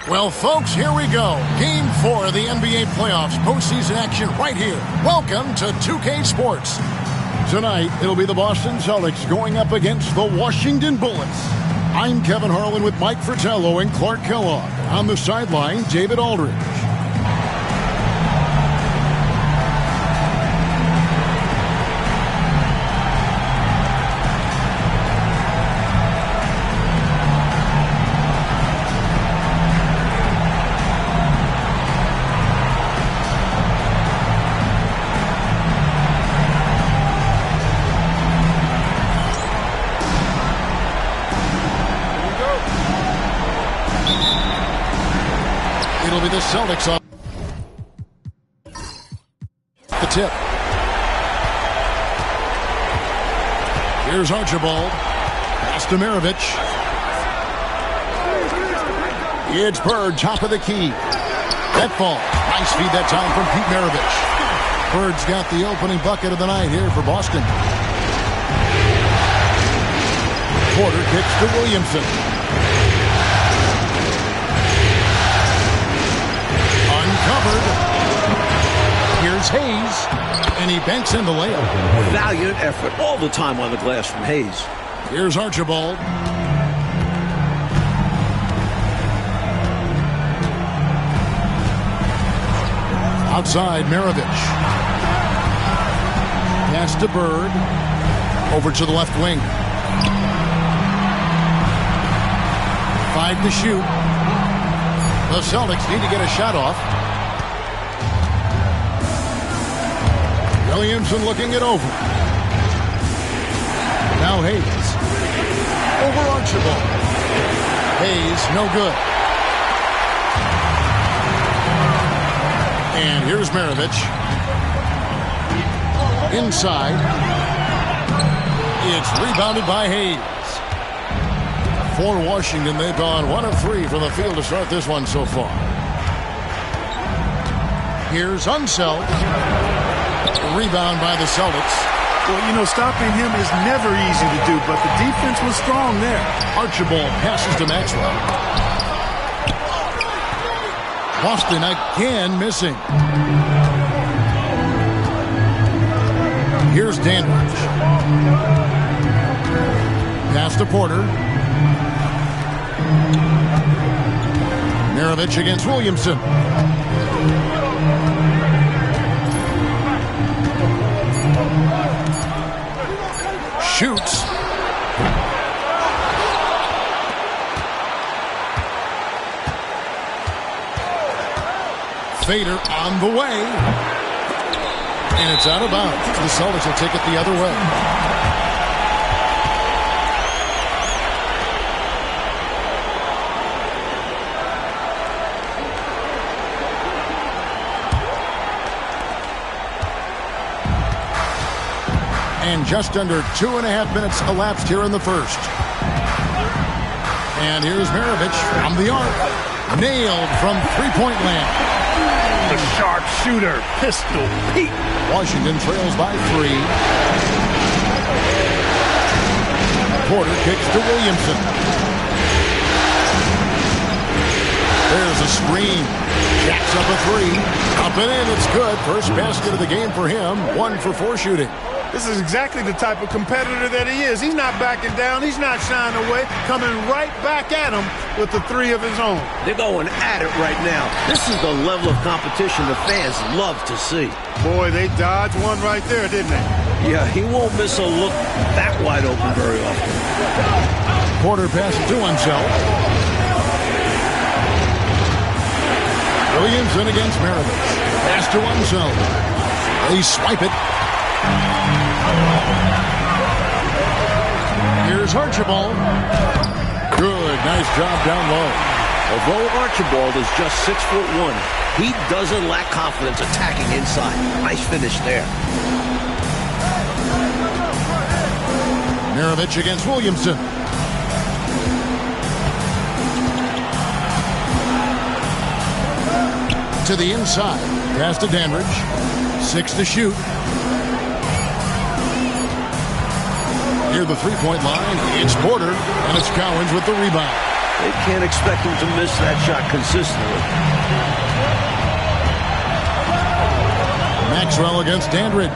Well, folks, here we go. Game 4 of the NBA playoffs. Postseason action right here. Welcome to 2K Sports. Tonight, it'll be the Boston Celtics going up against the Washington Bullets. I'm Kevin Harlan with Mike Fratello and Clark Kellogg. On the sideline, David Aldridge. It'll be the Celtics on the tip. Here's Archibald. Pass to Maravich. It's Bird, top of the key. That ball. Nice feed that time from Pete Maravich. Bird's got the opening bucket of the night here for Boston. Porter kicks to Williamson. Covered. Here's Hayes, and he banks in the layup. Valiant effort all the time on the glass from Hayes. Here's Archibald. Outside, Maravich. Pass to Bird. Over to the left wing. 5 to shoot. The Celtics need to get a shot off. Williamson looking it over. Now Hayes. Over Archibald. Hayes, no good. And here's Maravich. Inside. It's rebounded by Hayes. For Washington, they've gone 1 of 3 from the field to start this one so far. Here's Unseld. Rebound by the Celtics. Well, you know, stopping him is never easy to do, but the defense was strong there. Archibald passes to Maxwell. Boston again missing. Here's Dandridge. Pass to Porter. Maravich against Williamson. Shoots. Fader on the way. And it's out of bounds. The Celtics will take it the other way. And just under 2.5 minutes elapsed here in the first. And here's Maravich from the arc. Nailed from three-point land. The sharpshooter, Pistol Pete. Washington trails by 3. Porter kicks to Williamson. There's a screen. Jacks up a 3. Up and in, it's good. First basket of the game for him. 1 for 4 shooting. This is exactly the type of competitor that he is. He's not backing down. He's not shying away. Coming right back at him with the 3 of his own. They're going at it right now. This is the level of competition the fans love to see. Boy, they dodged one right there, didn't they? Yeah, he won't miss a look that wide open very often. Porter passes to himself. Williamson against Maravich. Pass to himself. They swipe it. Here's Archibald. Good, nice job down low. Although Archibald is just 6'1", he doesn't lack confidence attacking inside. Nice finish there. Maravich against Williamson. To the inside. Pass to Dandridge. 6 to shoot. Near the three-point line, it's Porter, and it's Cowens with the rebound. They can't expect him to miss that shot consistently. Maxwell against Dandridge.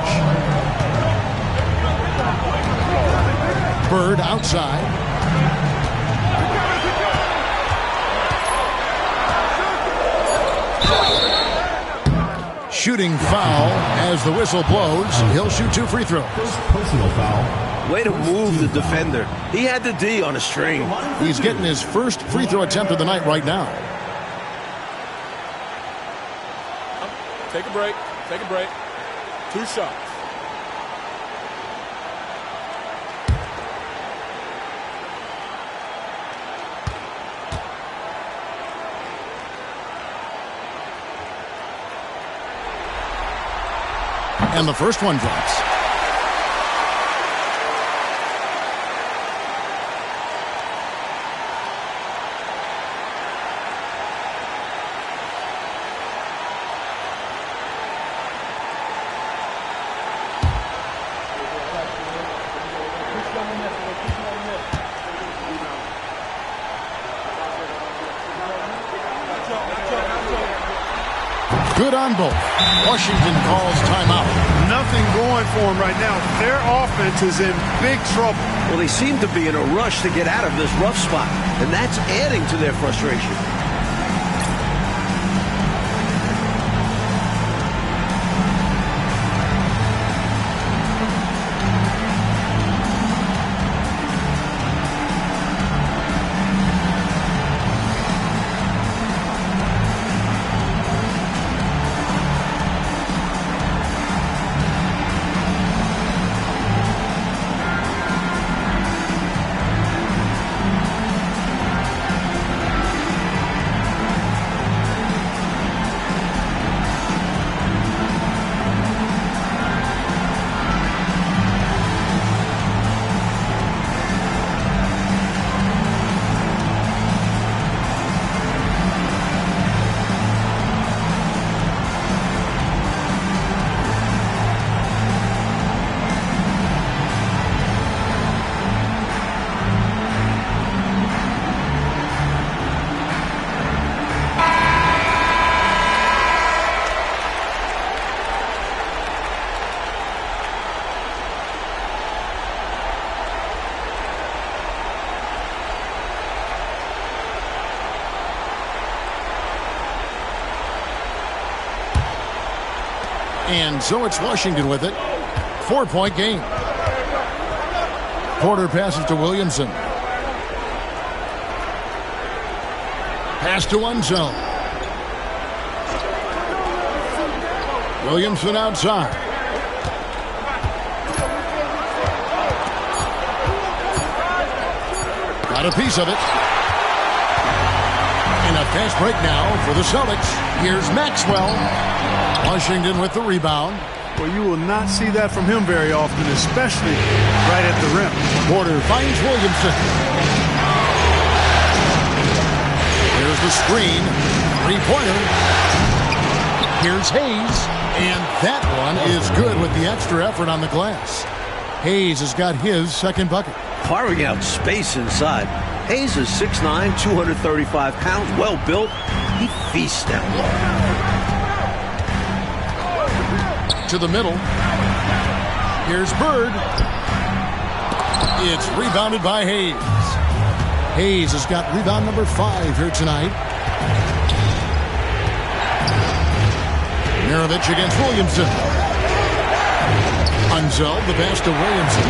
Bird outside. Shooting foul as the whistle blows. He'll shoot 2 free throws. Personal foul. Way to move the defender. He had the D on a string. He's getting his first free throw attempt of the night right now. Take a break. Take a break. 2 shots. And the first one drops. Good on both. Washington calls timeout. Nothing going for them right now. Their offense is in big trouble. Well, they seem to be in a rush to get out of this rough spot, and that's adding to their frustration. And so it's Washington with it. 4-point game. Porter passes to Williamson. Pass to Unzel. Williamson outside. Got a piece of it. And a fast break now for the Celtics. Here's Maxwell. Washington with the rebound. Well, you will not see that from him very often, especially right at the rim. Porter finds Williamson. Here's the screen. Three-pointer. Here's Hayes. And that one is good with the extra effort on the glass. Hayes has got his second bucket. Carving out space inside. Hayes is 6'9", 235 pounds, well built. He feasts down low. To the middle. Here's Bird. It's rebounded by Hayes. Hayes has got rebound number 5 here tonight. Maravich against Williamson. Unzel, the pass to Williamson.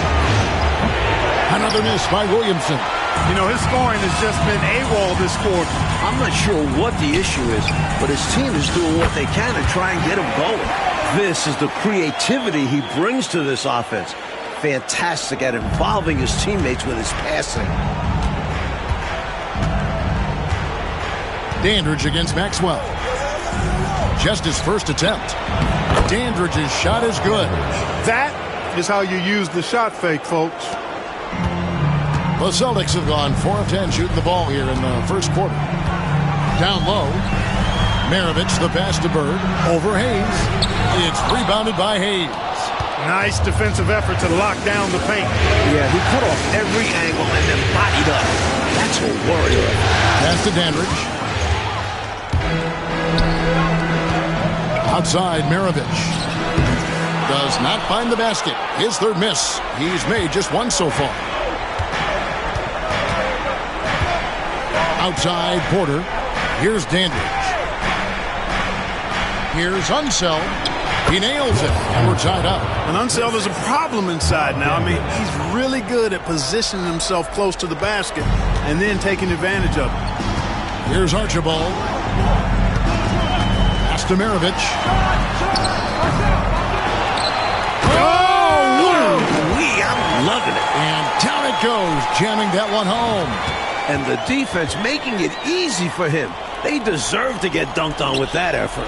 Another miss by Williamson. You know, his scoring has just been AWOL this quarter. I'm not sure what the issue is, but his team is doing what they can to try and get him going. This is the creativity he brings to this offense. Fantastic at involving his teammates with his passing. Dandridge against Maxwell. Just his first attempt. Dandridge's shot is good. That is how you use the shot fake, folks. The Celtics have gone 4 of 10 shooting the ball here in the first quarter. Down low. Maravich, the pass to Bird. Over Hayes. It's rebounded by Hayes. Nice defensive effort to lock down the paint. Yeah, he cut off every angle and then bodied up. That's a warrior. Pass to Dandridge. Outside, Maravich. Does not find the basket. His third miss. He's made just one so far. Outside, Porter. Here's Dandridge. Here's Unseld. He nails it, and we're tied up. And Unseld is a problem inside now. I mean, he's really good at positioning himself close to the basket and then taking advantage of it. Here's Archibald. Pass to Maravich. I'm loving it. And down it goes, jamming that one home. And the defense making it easy for him. They deserve to get dunked on with that effort.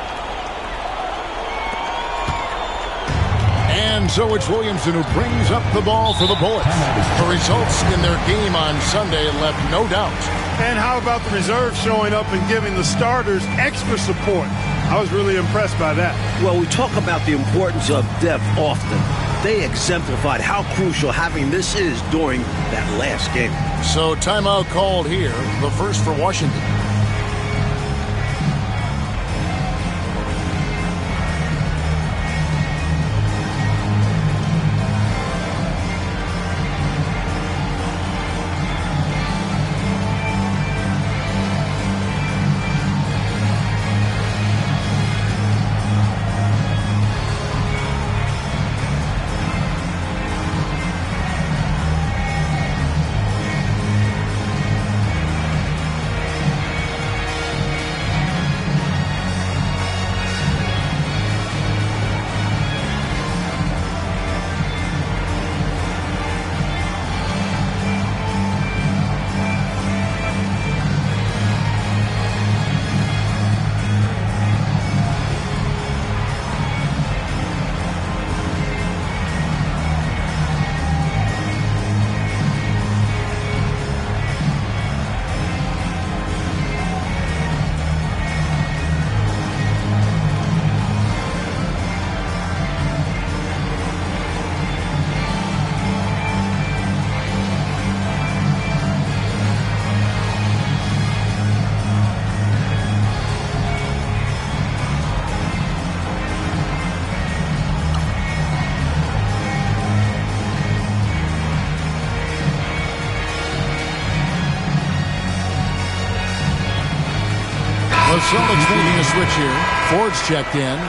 And so it's Williamson who brings up the ball for the Bullets. The results in their game on Sunday left no doubt. And how about the reserves showing up and giving the starters extra support? I was really impressed by that. Well, we talk about the importance of depth often. They exemplified how crucial having this is during that last game. So timeout called here, the first for Washington. The Celtics making a switch here. Ford's checked in.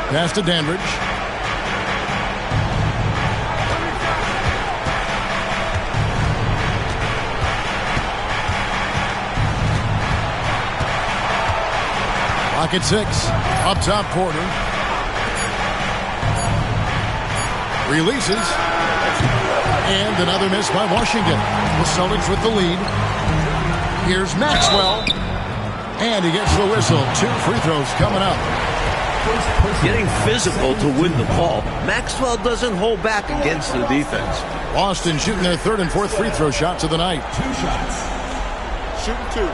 Pass to Dandridge. Clock at 6. Up top, Porter. Releases. And another miss by Washington. The Celtics with the lead. Here's Maxwell. And he gets the whistle. 2 free throws coming up. Getting physical to win the ball. Maxwell doesn't hold back against the defense. Boston shooting their 3rd and 4th free throw shots of the night. 2 shots. Shooting 2.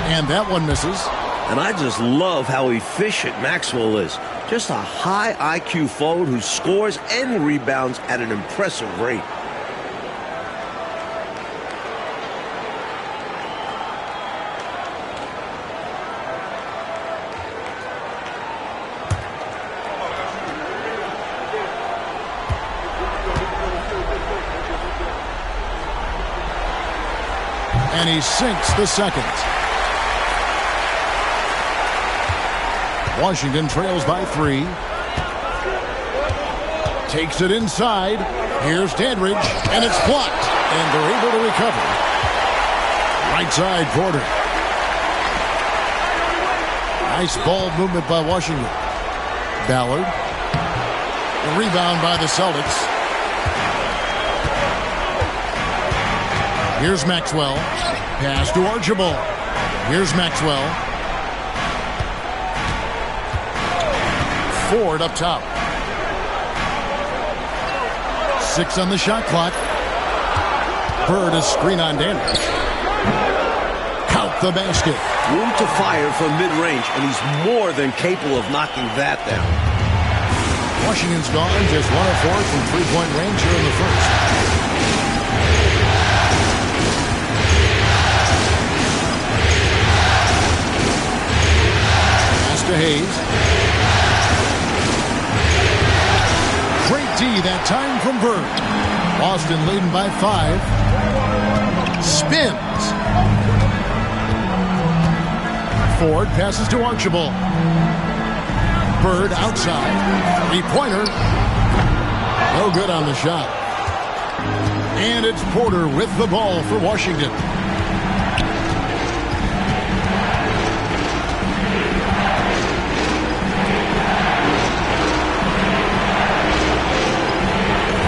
And that one misses. And I just love how efficient Maxwell is. Just a high IQ forward who scores and rebounds at an impressive rate. And he sinks the second. Washington trails by 3. Takes it inside. Here's Dandridge, and it's blocked. And they're able to recover. Right side, Porter. Nice ball movement by Washington. Ballard. The rebound by the Celtics. Here's Maxwell. Pass to Archibald. Here's Maxwell. Ford up top. 6 on the shot clock. Bird is screen on damage. Count the basket. Room to fire from mid-range, and he's more than capable of knocking that down. Washington's gone just 1 of 4 from three-point range here in the first. Pass to Hayes. Great D that time from Bird. Boston leading by 5. Spins. Ford passes to Archibald. Bird outside. Three-pointer. No good on the shot. And it's Porter with the ball for Washington.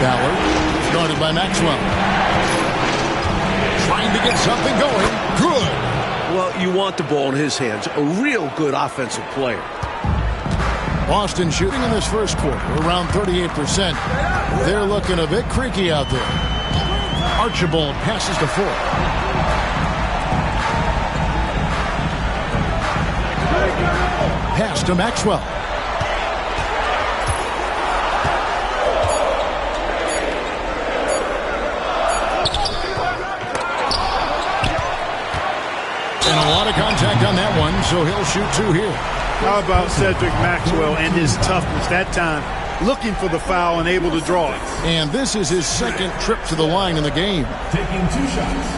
Ballard, started by Maxwell. Trying to get something going. Good. Well, you want the ball in his hands. A real good offensive player. Boston shooting in this first quarter around 38%. They're looking a bit creaky out there. Archibald passes to Ford. Pass to Maxwell. And a lot of contact on that one, so he'll shoot 2 here. How about Cedric Maxwell and his toughness that time, looking for the foul and able to draw it. And this is his second trip to the line in the game. Taking 2 shots.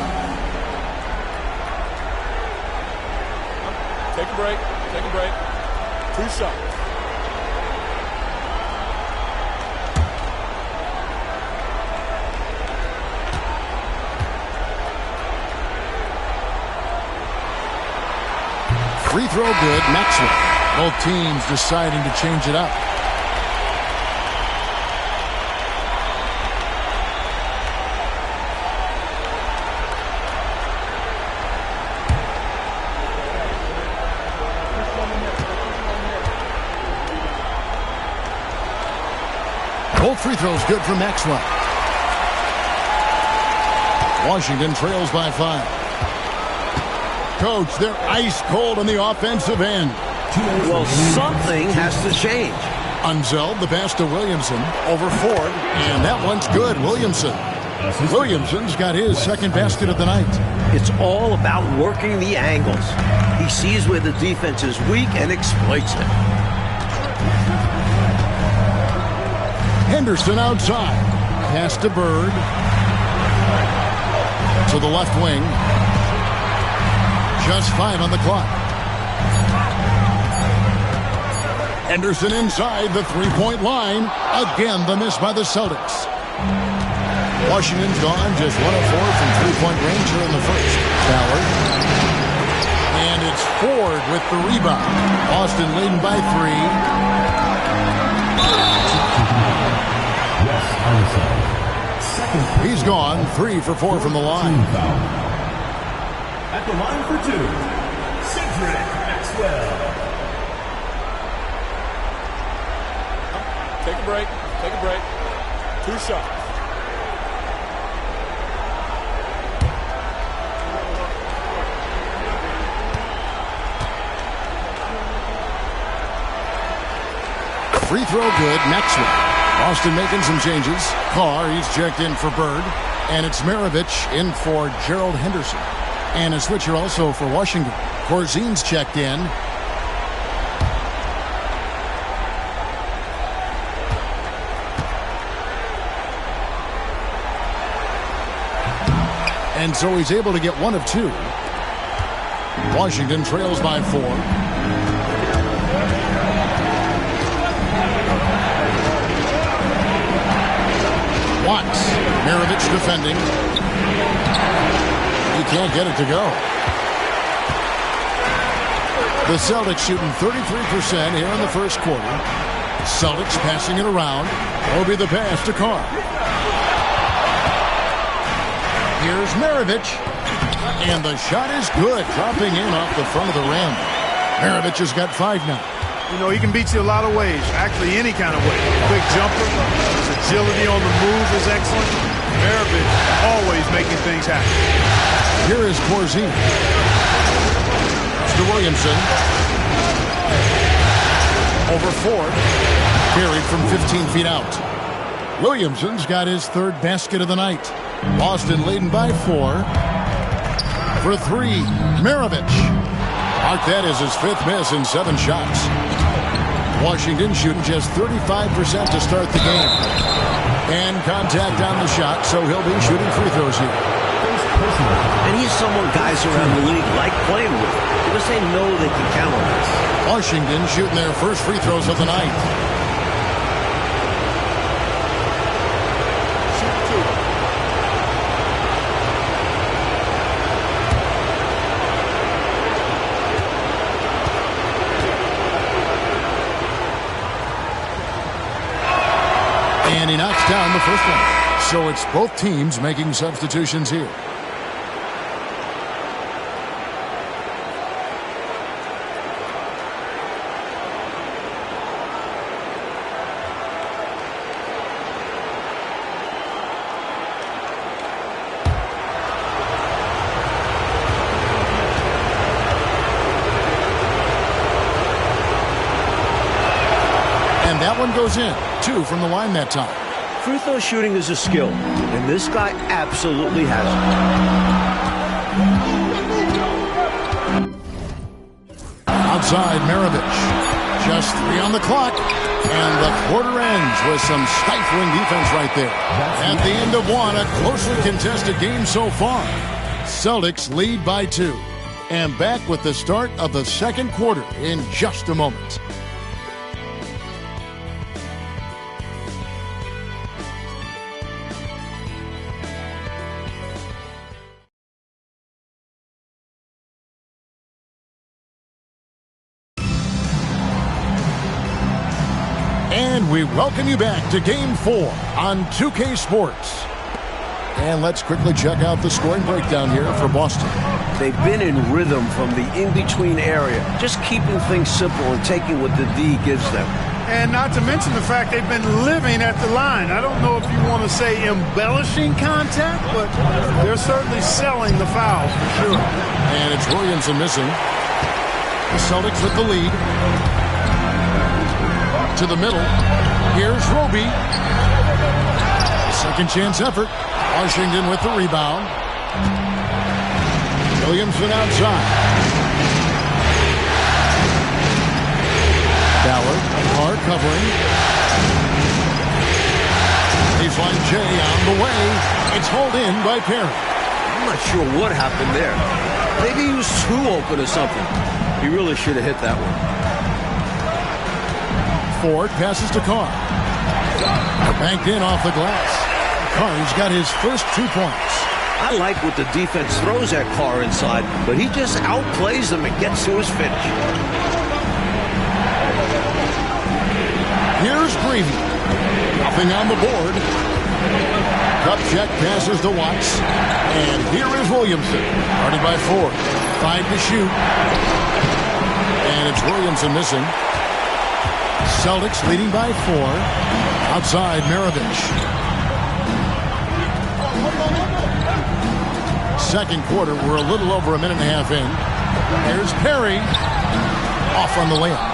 Take a break. Take a break. 2 shots. Free throw good, Maxwell. Both teams deciding to change it up. Both free throws good for Maxwell. Washington trails by 5. Coach, they're ice cold on the offensive end. Well, something has to change. Unzeld, the pass to Williamson. Over Ford, and that one's good. Williamson's got his second basket of the night. It's all about working the angles. He sees where the defense is weak and exploits it. Henderson outside. Pass to Bird. To the left wing. Just 5 on the clock. Henderson inside the three-point line. Again, the miss by the Celtics. Washington's gone just 1 of 4 from three-point range here in the first. Ballard. And it's Ford with the rebound. Boston leading by 3. He's gone 3 for 4 from the line. At the line for 2, Cedric Maxwell. Take a break. Take a break. 2 shots. Free throw good, Maxwell. Boston making some changes. Carr, he's checked in for Bird. And it's Maravich in for Gerald Henderson. And a switcher also for Washington. Corzine's checked in. And so he's able to get 1 of 2. Washington trails by 4. Watts. Maravich defending. He can't get it to go. The Celtics shooting 33% here in the first quarter. Celtics passing it around. Will be the pass to Carr. Here's Maravich. And the shot is good, dropping in off the front of the rim. Maravich has got 5 now. You know, he can beat you a lot of ways, actually any kind of way. Quick jumper, his agility on the move is excellent. Maravich always making things happen. Here is Corzine. It's to Williamson. Over Ford. Carried from 15 feet out. Williamson's got his 3rd basket of the night. Boston leading by 4. For 3, Maravich. Mark that as his 5th miss in 7 shots. Washington shooting just 35% to start the game. And contact on the shot, so he'll be shooting free throws here. And he's someone guys around the league like playing with, because they know they can count on this. Washington shooting their first free throws of the night. And he knocks down the first one. So it's both teams making substitutions here. And that one goes in. 2 from the line that time. Free throw shooting is a skill, and this guy absolutely has it. Outside, Maravich. Just 3 on the clock. And the quarter ends with some stifling defense right there. At the end of 1, a closely contested game so far. Celtics lead by 2. And back with the start of the second quarter in just a moment. And we welcome you back to Game 4 on 2K Sports. And let's quickly check out the scoring breakdown here for Boston. They've been in rhythm from the in-between area, just keeping things simple and taking what the D gives them. And not to mention the fact they've been living at the line. I don't know if you want to say embellishing contact, but they're certainly selling the fouls for sure. And it's Williamson missing. The Celtics with the lead. To the middle. Here's Roby. Second chance effort. Washington with the rebound. Williamson outside. Ballard. Hard covering. Baseline J on the way. It's hauled in by Perry. I'm not sure what happened there. Maybe he was too open or something. He really should have hit that one. Ford passes to Carr. Banked in off the glass. Carr's got his first 2 points. I like what the defense throws at Carr inside, but he just outplays them and gets to his finish. Here's Greavy. Nothing on the board. Kupchak passes to Watts. And here is Williamson. Guarded by Ford. 5 to shoot. And it's Williamson missing. Celtics leading by 4. Outside, Maravich. Second quarter, we're a little over a minute and a half in. Here's Perry. Off on the layup.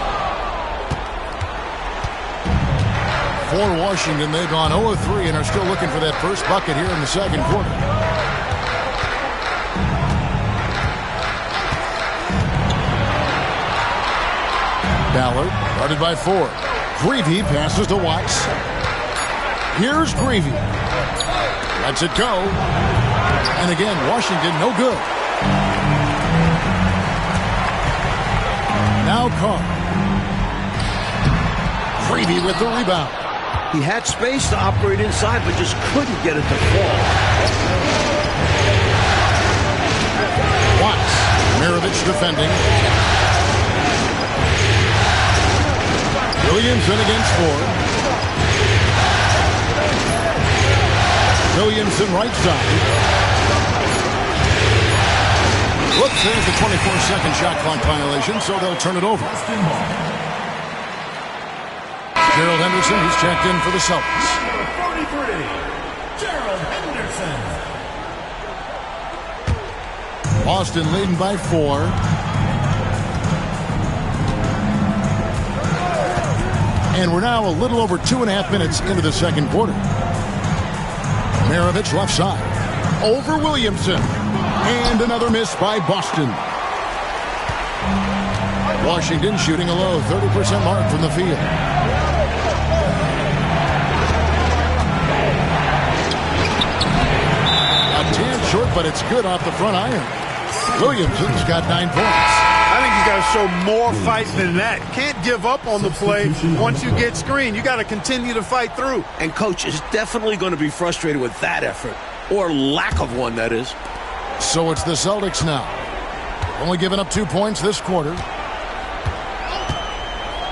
For Washington, they've gone 0-3 and are still looking for that first bucket here in the second quarter. Ballard, guarded by Ford. Greavy passes to Watts. Here's Greavy. Lets it go. And again, Washington, no good. Now Carr. Greavy with the rebound. He had space to operate inside, but just couldn't get it to fall. Watts. Maravich defending. Williamson against Ford. Williamson right side. Whoops, there's the 24-second shot clock violation, so they'll turn it over. Gerald Henderson, he's checked in for the Celtics. Number 43, Gerald Henderson. Boston leading by 4. And we're now a little over 2.5 minutes into the second quarter. Maravich left side. Over Williamson. And another miss by Boston. Washington shooting a low 30% mark from the field. A tad short, but it's good off the front iron. Williamson's got 9 points. I think he's got to show more fight than that. Can't give up on the play once you get screened. You got to continue to fight through. And coach is definitely going to be frustrated with that effort, or lack of one, that is. So it's the Celtics now. Only giving up 2 points this quarter.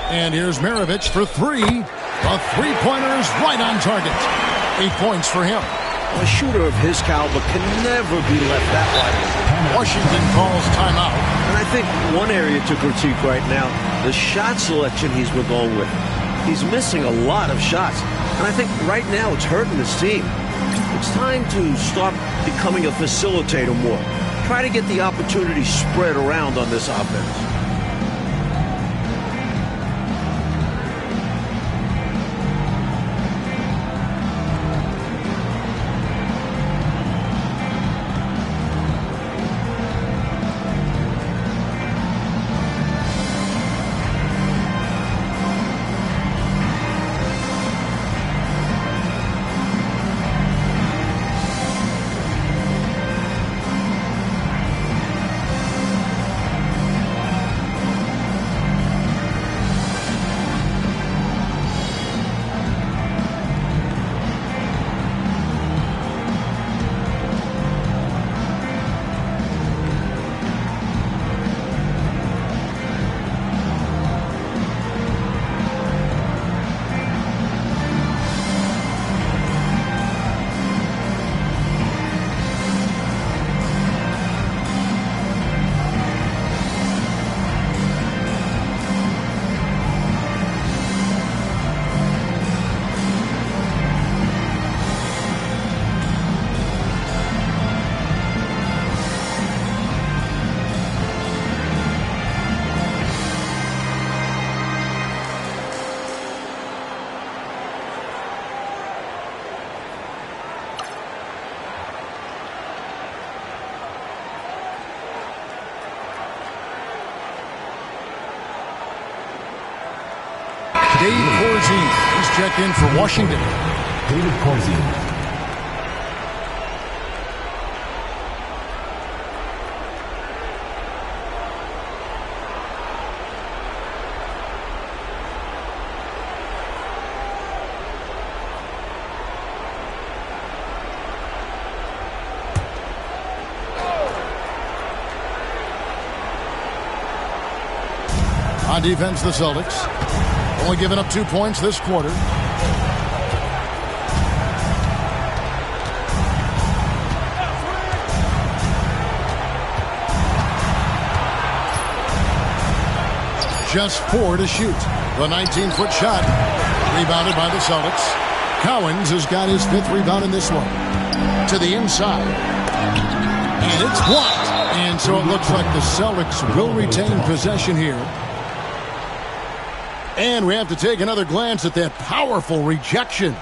And here's Maravich for 3. The three-pointer's right on target. 8 points for him. A shooter of his caliber can never be left that wide. Washington calls timeout. And I think one area to critique right now, the shot selection he's been going with. He's missing a lot of shots. And I think right now it's hurting his team. It's time to start becoming a facilitator more. Try to get the opportunity spread around on this offense. Dave Corzine, he's checked in for Washington. David Corzine. On defense, the Celtics. Only giving up 2 points this quarter. Just 4 to shoot. The 19-foot shot rebounded by the Celtics. Cowens has got his 5th rebound in this one. To the inside. And it's blocked. And so it looks like the Celtics will retain possession here. And we have to take another glance at that powerful rejection.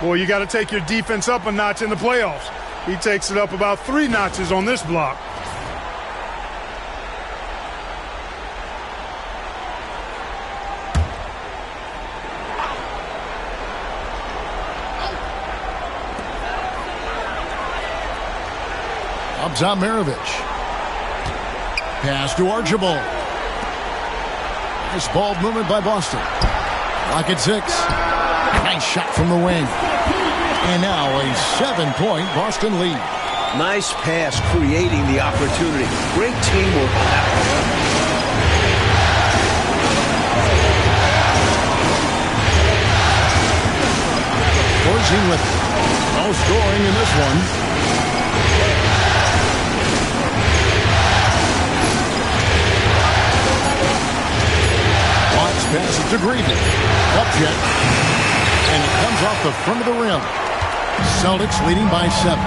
Boy, you got to take your defense up a notch in the playoffs. He takes it up about 3 notches on this block. Up top, Maravich. Pass to Archibald. Nice ball movement by Boston. Lock at 6. Nice shot from the wing. And now a 7-point Boston lead. Nice pass, creating the opportunity. Great teamwork on that Forcing with no scoring in this one. Watts passes to Green. Up jet. And it comes off the front of the rim. Celtics leading by 7.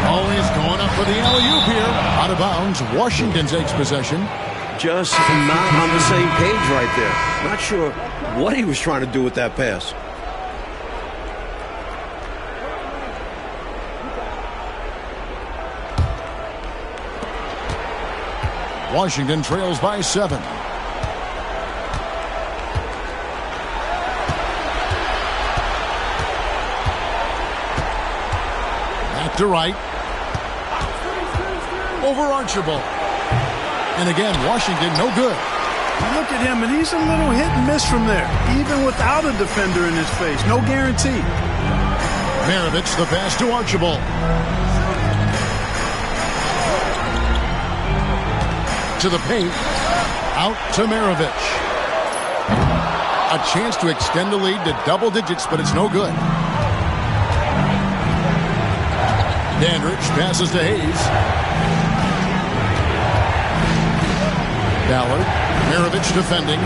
Always going up for the alley-oop here. Out of bounds. Washington takes possession. Just not on the same page right there. Not sure what he was trying to do with that pass. Washington trails by 7. Back to right. Over Archibald. And again, Washington no good. Look at him, and he's a little hit and miss from there, even without a defender in his face. No guarantee. Maravich the pass to Archibald. To the paint. Out to Maravich. A chance to extend the lead to double digits, but it's no good. Dandridge passes to Hayes. Ballard. Maravich defending.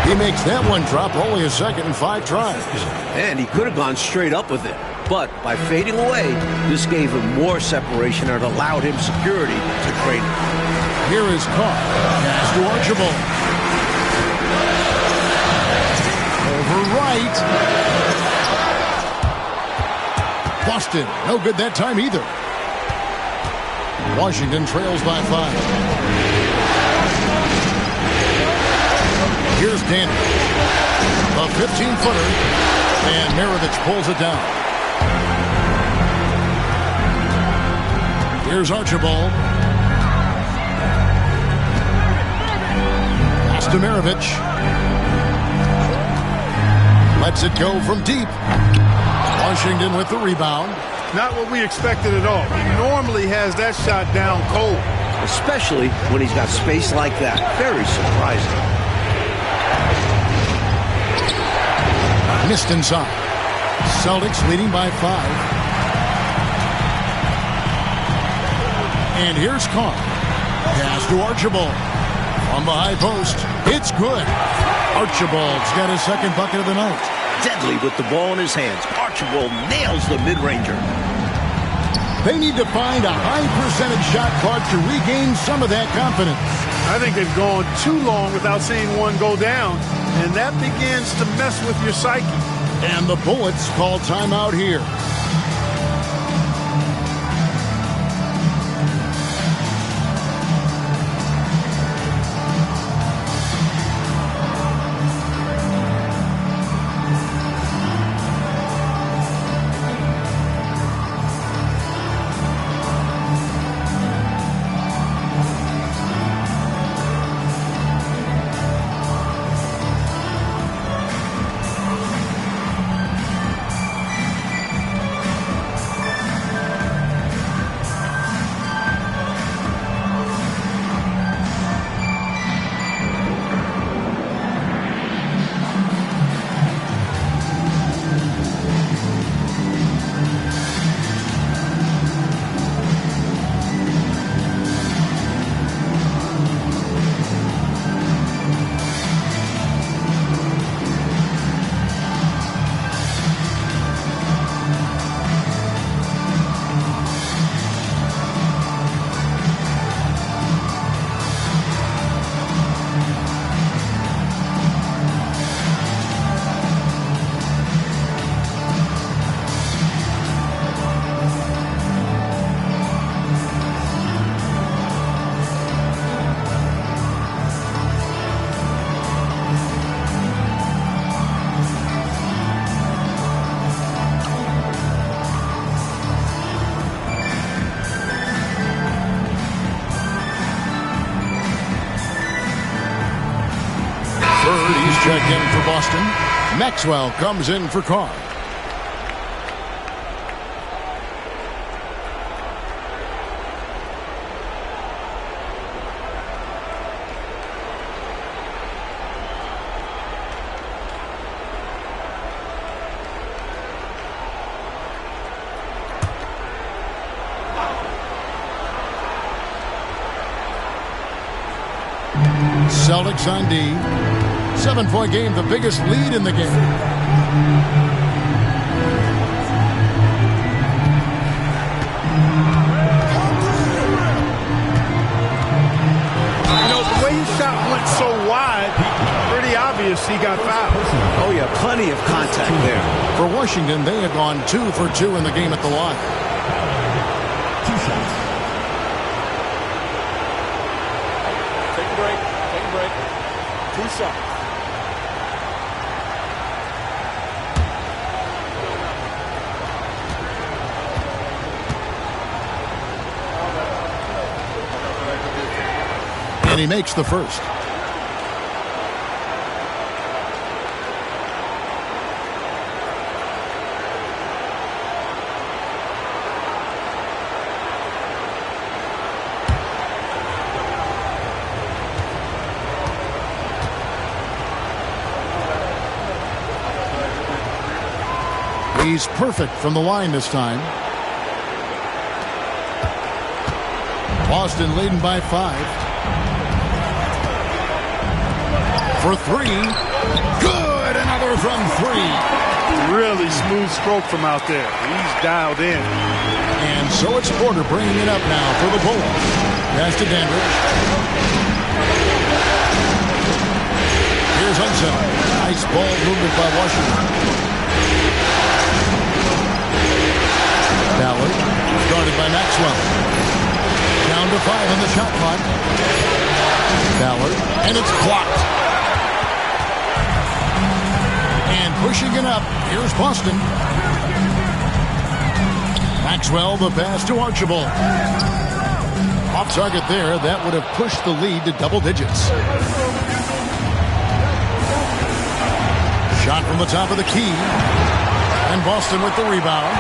He makes that one drop, only his second in 5 tries. And he could have gone straight up with it. But by fading away, this gave him more separation and allowed him security to trade it. Here is Carr. Pass to Archibald. Over right. Boston. No good that time either. Washington trails by 5. Here's Dandridge. A 15-footer. And Maravich pulls it down. Here's Archibald. Pass to Maravich. Lets it go from deep. Washington with the rebound. Not what we expected at all. He normally has that shot down cold. Especially when he's got space like that. Very surprising. Missed inside. Celtics leading by 5. And here's Carr. Pass to Archibald. On the high post. It's good. Archibald's got his second bucket of the night. Deadly with the ball in his hands. Archibald nails the mid-ranger. They need to find a high percentage shot clock to regain some of that confidence. I think they've gone too long without seeing one go down, and that begins to mess with your psyche. And the Bullets call timeout here. He's checked in for Boston. Maxwell comes in for Carr. Celtics on D. 7-point game, the biggest lead in the game. You know, the way his shot went so wide, pretty obvious he got fouled. Oh, yeah, plenty of contact there. For Washington, they had gone 2 for 2 in the game at the line. 2 shots. Take a break. Take a break. 2 shots. And he makes the first. He's perfect from the line this time. Boston leading by 5. For 3. Good! Another from 3. Really smooth stroke from out there. He's dialed in. And so it's Porter bringing it up now for the Bulls. Pass to Dandridge. Here's Unseld. Nice ball movement by Washington. Ballard, guarded by Maxwell. Down to 5 on the shot clock. Ballard, and it's blocked. And pushing it up, here's Boston. Maxwell, the pass to Archibald. Off target there, that would have pushed the lead to double digits. Shot from the top of the key. And Boston with the rebound.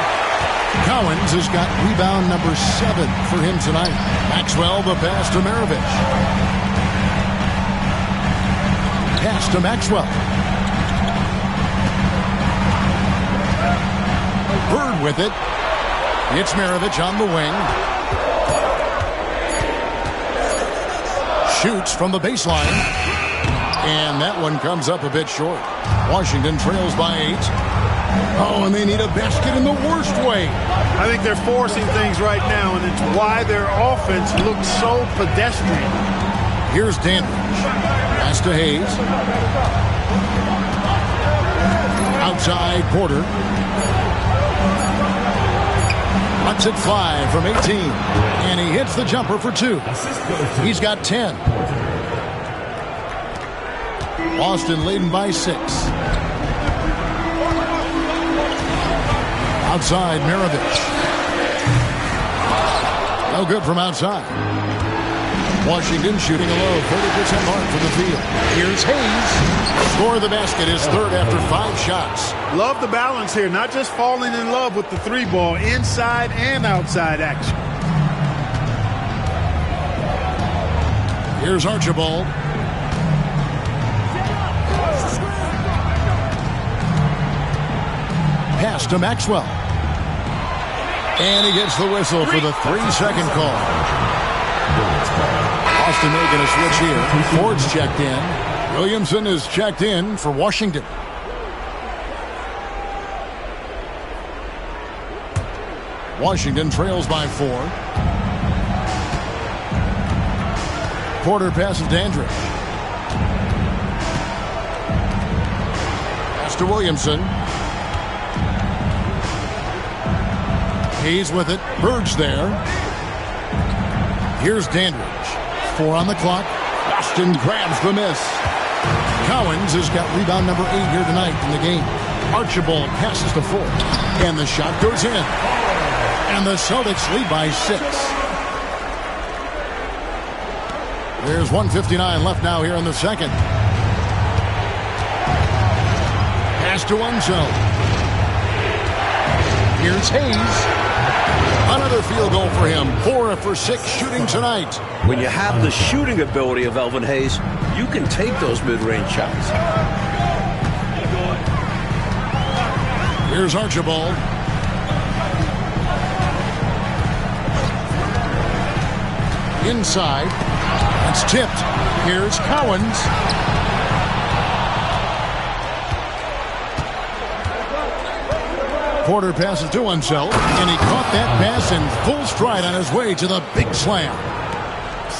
Cowens has got rebound number 7 for him tonight. Maxwell, the pass to Maravich. Pass to Maxwell. Bird with it. It's Maravich on the wing. Shoots from the baseline. And that one comes up a bit short. Washington trails by 8. Oh, and they need a basket in the worst way. I think they're forcing things right now, and it's why their offense looks so pedestrian. Here's Dandridge. Pass to Hayes. Outside Porter. Lets it fly from 18. And he hits the jumper for 2. He's got 10. Boston leading by 6. Outside, Maravich. No good from outside. Washington shooting a low 40% mark from the field. Here's Hayes. Score the basket, his third after 5 shots. Love the balance here, not just falling in love with the 3-ball, inside and outside action. Here's Archibald. Pass to Maxwell. And he gets the whistle for the 3-second call. Boston making a switch here. Ford's checked in. Williamson is checked in for Washington. Washington trails by 4. Porter passes Dandridge. Pass to Williamson. Hayes with it. Bird's there. Here's Dandridge. 4 on the clock. Boston grabs the miss. Cowens has got rebound number 8 here tonight in the game. Archibald passes to Ford. And the shot goes in. And the Celtics lead by 6. There's 1:59 left now here in the second. Pass to Unseld. Here's Hayes. Another field goal for him. 4 for 6 shooting tonight. When you have the shooting ability of Elvin Hayes, you can take those mid-range shots. Here's Archibald. Inside. It's tipped. Here's Cowens. Porter passes to himself, and he caught that pass in full stride on his way to the big slam.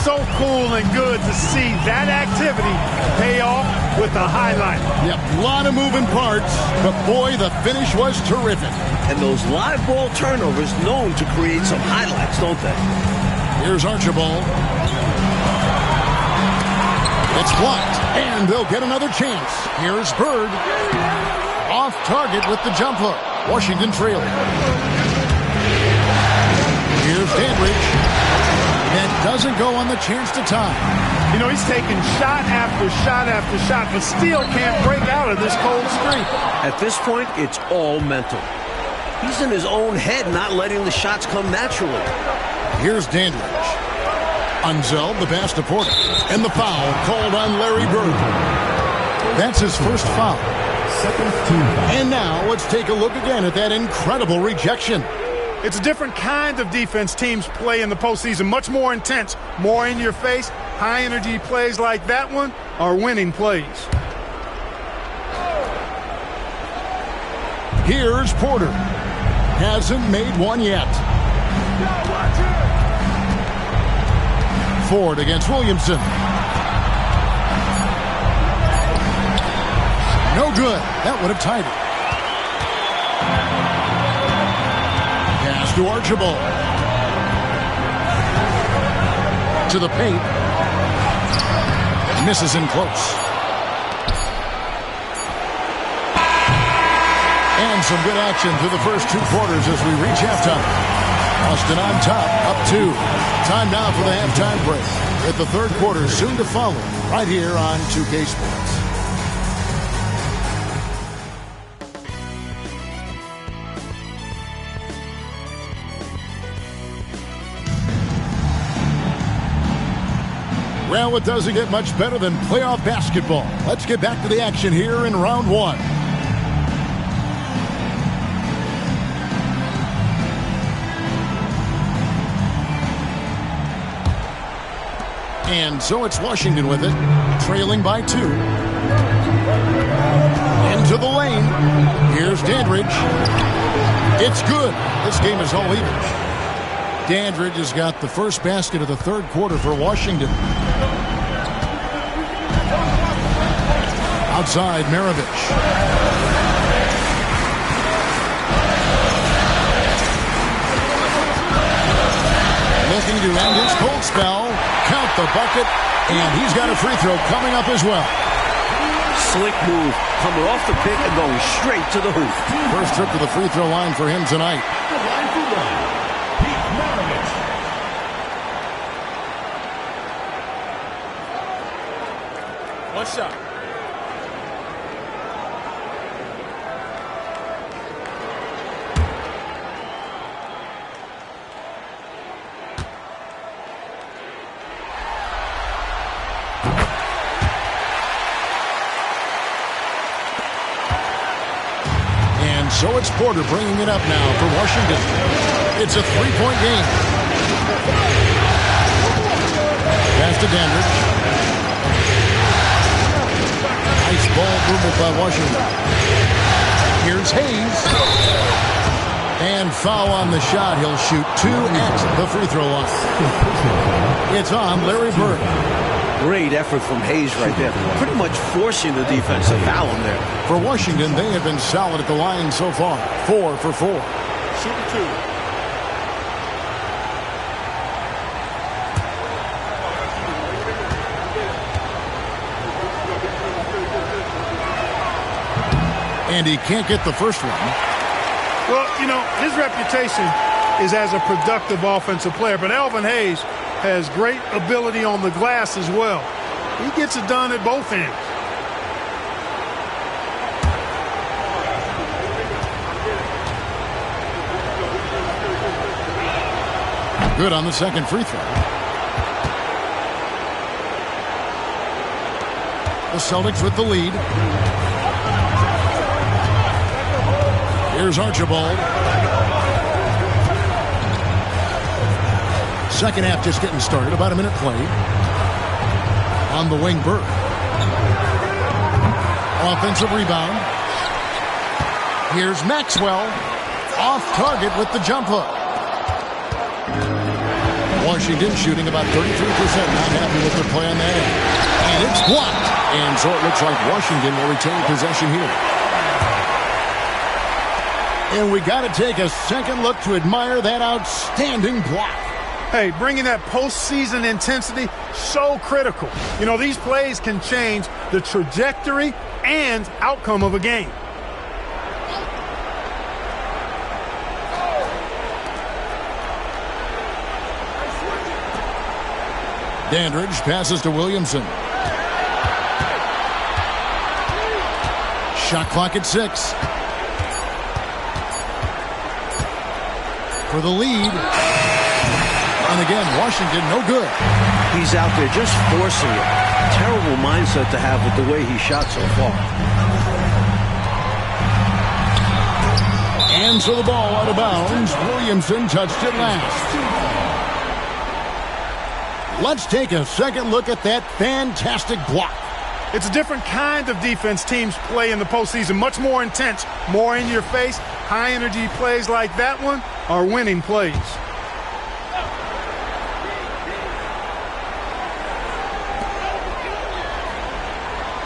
So cool and good to see that activity pay off with a highlight. Yep, a lot of moving parts, but boy, the finish was terrific. And those live ball turnovers known to create some highlights, don't they? Here's Archibald. It's blocked, and they'll get another chance. Here's Bird. Off target with the jump hook. Washington trailing. Here's Dandridge. That doesn't go on the chance to tie. You know, he's taking shot after shot after shot, but still can't break out of this cold streak. At this point, it's all mental. He's in his own head, not letting the shots come naturally. Here's Dandridge. Unzel, the pass to Porter. And the foul called on Larry Bird. That's his first foul. And now let's take a look again at that incredible rejection. It's a different kind of defense teams play in the postseason. Much more intense, more in your face. High energy plays like that one are winning plays. Here's Porter. Hasn't made one yet. Ford against Williamson. No good. That would have tied it. Pass to Archibald. To the paint. Misses in close. And some good action through the first two quarters as we reach halftime. Boston on top, up 2. Time now for the halftime break. With the third quarter soon to follow, right here on 2K Sports. Well, it doesn't get much better than playoff basketball. Let's get back to the action here in round 1. And so it's Washington with it, trailing by 2. Into the lane. Here's Dandridge. It's good. This game is all even. Dandridge has got the first basket of the third quarter for Washington. Outside, Maravich. Looking to end his cold spell. Count the bucket, and he's got a free throw coming up as well. Slick move, coming off the pick and going straight to the hoop. First trip to the free throw line for him tonight. One shot. And so it's Porter bringing it up now for Washington. It's a three-point game. Pass to Dandridge. Nice ball movement by Washington. Here's Hayes. And foul on the shot. He'll shoot 2 at the free throw line. It's on Larry Bird. Great effort from Hayes right there. Pretty much forcing the defense to foul him there. For Washington, they have been solid at the line so far. 4 for 4. Shooting 2. And he can't get the first one. Well, you know, his reputation is as a productive offensive player, but Elvin Hayes has great ability on the glass as well. He gets it done at both ends. Good on the second free throw. The Celtics with the lead. Here's Archibald. Second half just getting started. About a minute played. On the wing, Burke. Offensive rebound. Here's Maxwell. Off target with the jump hook. Washington shooting about 33%. Not happy with their play on that end. And it's blocked. And so it looks like Washington will retain possession here. And we got to take a second look to admire that outstanding block. Hey, bringing that postseason intensity, so critical. You know, these plays can change the trajectory and outcome of a game. Dandridge passes to Williamson. Shot clock at 6. For the lead. And again, Washington, no good. He's out there just forcing it. Terrible mindset to have with the way he shot so far. And so the ball out of bounds. Williamson touched it last. Let's take a second look at that fantastic block. It's a different kind of defense teams play in the postseason. Much more intense, more in your face. High energy plays like that one are winning plays.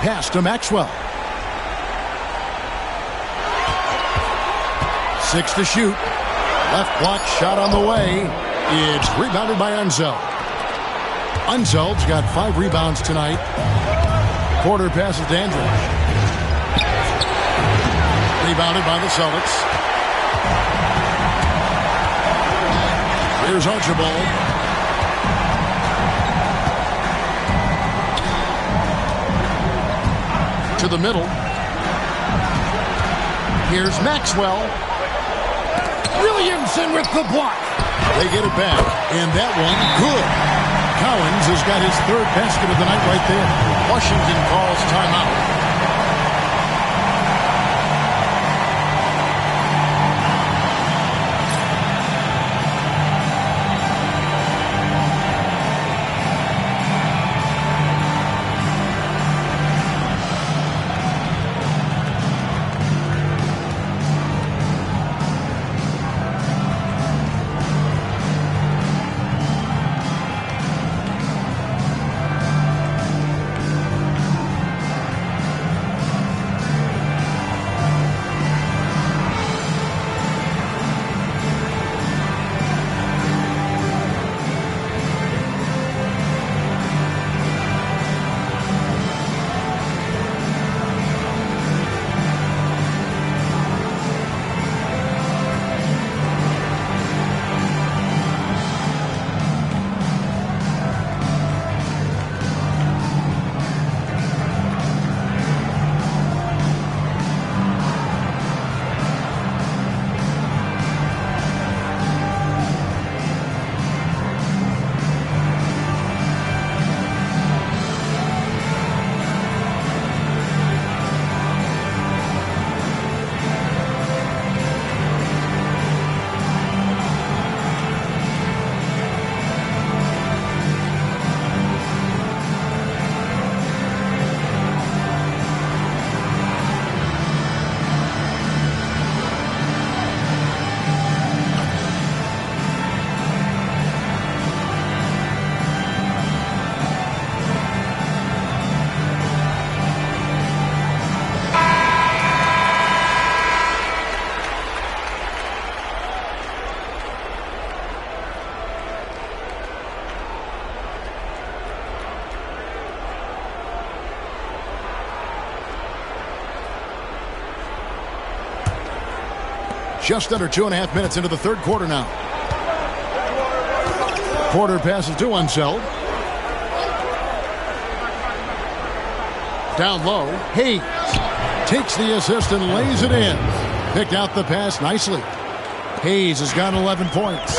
Pass to Maxwell. 6 to shoot. Left block shot on the way. It's rebounded by Unseld. Unseld's got 5 rebounds tonight. Porter passes to Dandridge. Rebounded by the Celtics. Here's Archibald. To the middle. Here's Maxwell. Williamson with the block. They get it back, and that one good. Collins has got his 3rd basket of the night right there. Washington calls timeout. Just under 2.5 minutes into the 3rd quarter now. Porter passes to Unseld. Down low, Hayes takes the assist and lays it in. Picked out the pass nicely. Hayes has got 11 points.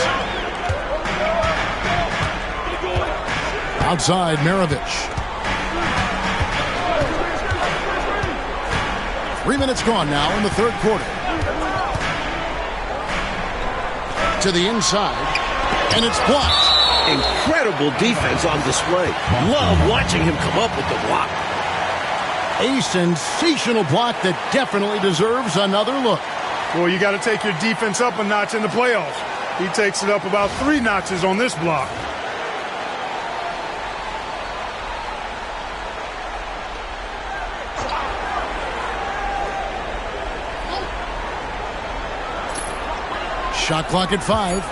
Outside, Maravich. 3 minutes gone now in the 3rd quarter. To the inside, and it's blocked. Incredible defense on display. Love watching him come up with the block. A sensational block that definitely deserves another look. Well, you got to take your defense up a notch in the playoffs. He takes it up about 3 notches on this block. Shot clock at 5.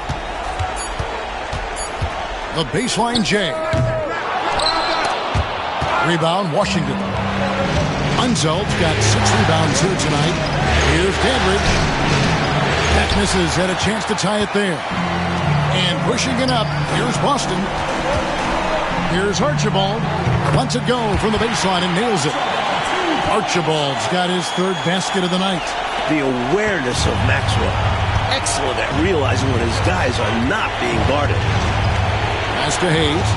The baseline J. Rebound, Washington. Unzel's got 6 rebounds here tonight. Here's Dandridge. That misses, had a chance to tie it there. And pushing it up, here's Boston. Here's Archibald. Lets it go from the baseline and nails it. Archibald's got his 3rd basket of the night. The awareness of Maxwell. Excellent at realizing when his guys are not being guarded. Pass to Hayes.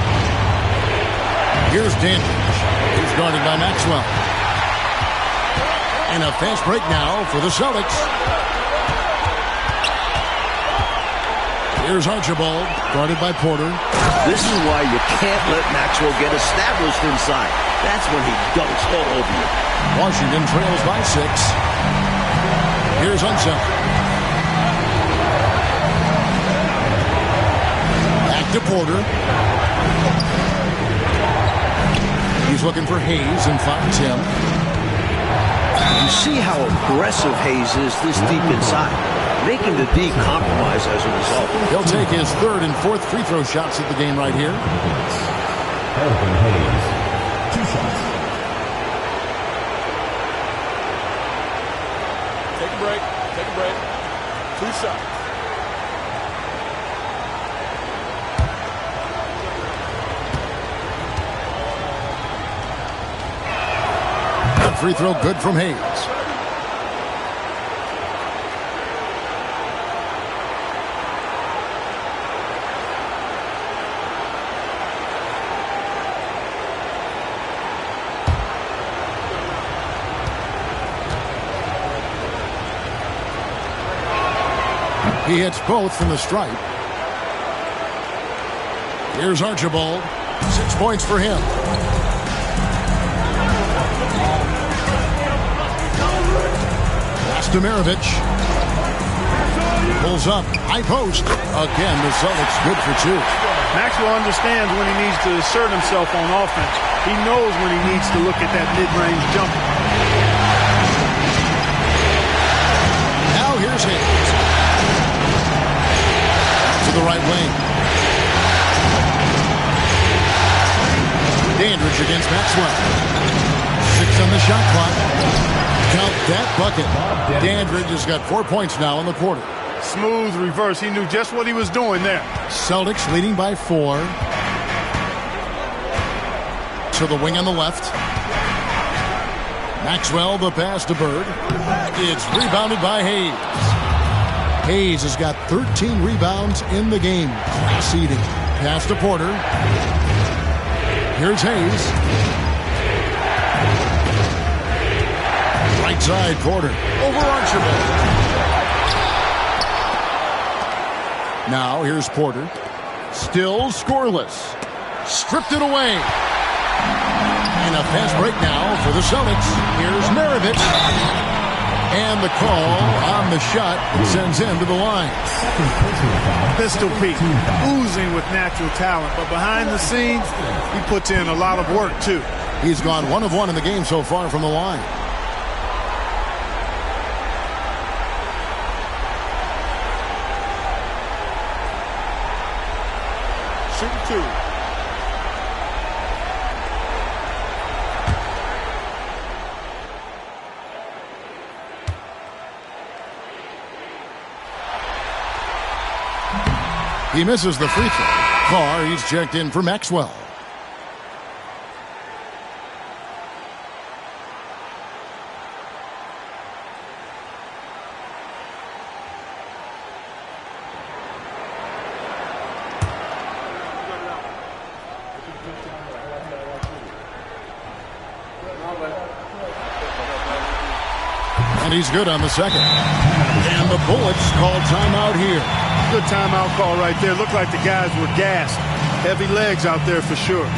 Here's Dandridge. He's guarded by Maxwell. And a fast break now for the Celtics. Here's Archibald, guarded by Porter. This is why you can't let Maxwell get established inside. That's when he dunks all over you. Washington trails by 6. Here's Unseld. Back to Porter. He's looking for Hayes and finds him. You see how aggressive Hayes is this deep inside, making the D compromise as a result. He'll take his 3rd and 4th free throw shots of the game right here. Elvin Hayes, 2 shots. Take a break. Take a break. 2 shots. That free throw good from Hayes. He hits both from the stripe. Here's Archibald. 6 points for him. Pass to Maravich. Pulls up. High post. Again, the Celtics good for 2. Maxwell understands when he needs to assert himself on offense. He knows when he needs to look at that mid-range jumper. Now here's Hayes. To the right wing. Dandridge against Maxwell. 6 on the shot clock. Count that bucket. Dandridge has got 4 points now in the quarter. Smooth reverse. He knew just what he was doing there. Celtics leading by 4. To the wing on the left. Maxwell, the pass to Bird. It's rebounded by Hayes. Hayes has got 13 rebounds in the game. Class eating. Pass to Porter. Here's Hayes. Right side, Porter. Over Archibald. Now, here's Porter. Still scoreless. Stripped it away. And a fast break now for the Celtics. Here's Maravich. And the call on the shot sends him to the line. Pistol Pete, oozing with natural talent, but behind the scenes, he puts in a lot of work, too. He's gone 1 of 1 in the game so far from the line. Shooting 2. He misses the free throw. Carr, he's checked in for Maxwell. And he's good on the second. And the Bullets call timeout here. good timeout call right there. Looked like the guys were gassed. Heavy legs out there for sure.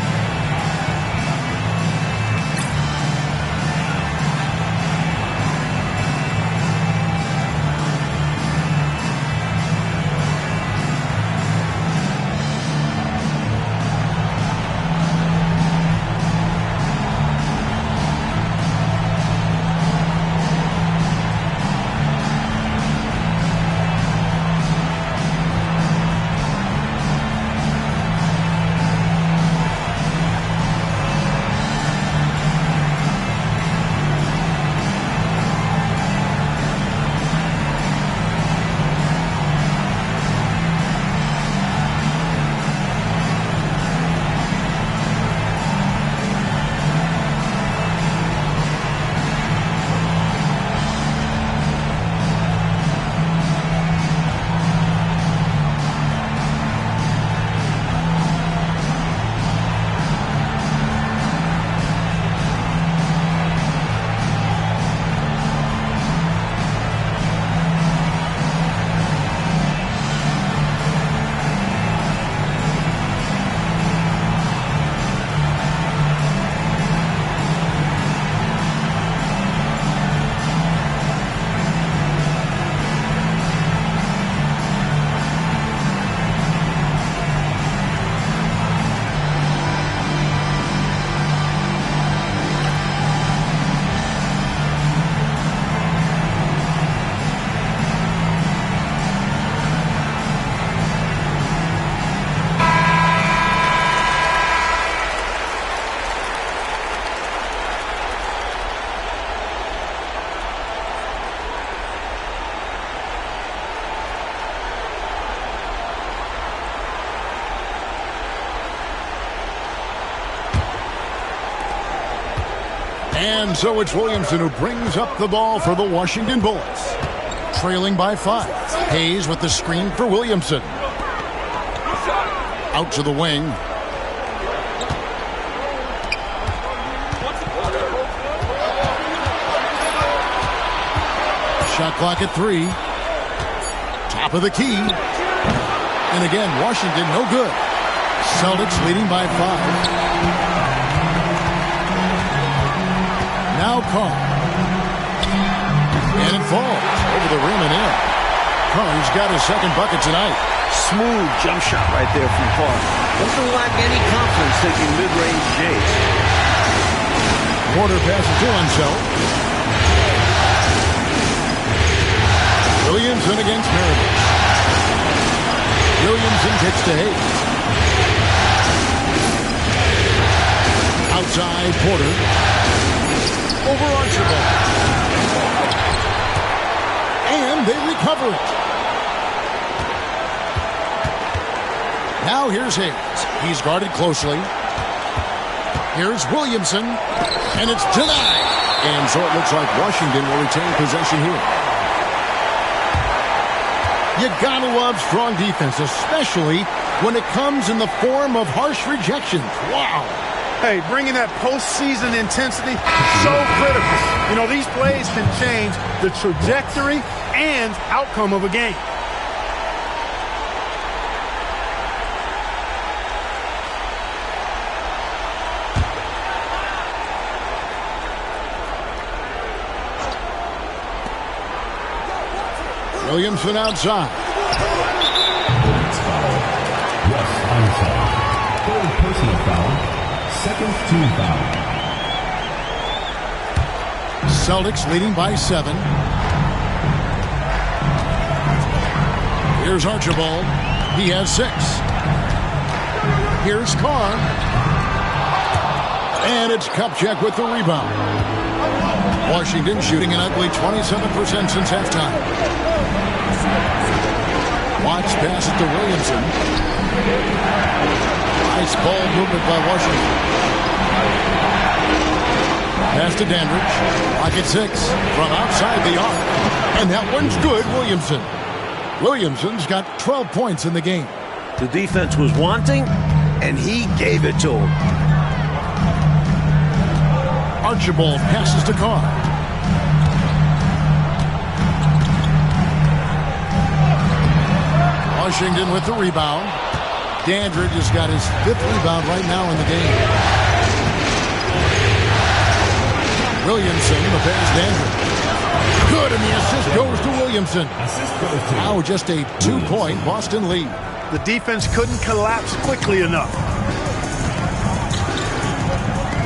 And so it's Williamson who brings up the ball for the Washington Bullets. Trailing by 5. Hayes with the screen for Williamson. Out to the wing. Shot clock at 3. Top of the key. And again, Washington no good. Celtics leading by 5. Now Carr. And it falls over the rim and in. Carr's got his second bucket tonight. Smooth jump shot right there from Carr. Doesn't lack any confidence taking mid-range J's. Porter passes to himself. Williamson against Meredith. Williamson kicks to Hayes. Outside Porter. Over Archibald. And they recover it. Now here's Hayes. He's guarded closely. Here's Williamson. And it's denied. And so it looks like Washington will retain possession here. You gotta love strong defense, especially when it comes in the form of harsh rejections. Wow. Hey, bringing that postseason intensity, so critical. You know, these plays can change the trajectory and outcome of a game. Williamson outside. Yes, onside. Third personal foul. Second team foul. Celtics leading by 7. Here's Archibald. He has 6. Here's Carr. And it's Kupchak with the rebound. Washington shooting an ugly 27% since halftime. Watts pass it to Williamson. Nice ball movement by Washington. Pass to Dandridge. Lock at 6 from outside the arc. And that one's good, Williamson. Williamson's got 12 points in the game. The defense was wanting, and he gave it to him. Archibald passes to Carr. Washington with the rebound. Dandridge has got his 5th rebound right now in the game. Williamson, the pass Dandridge. Good, and the assist goes to Williamson. Now just a 2-point Boston lead. The defense couldn't collapse quickly enough.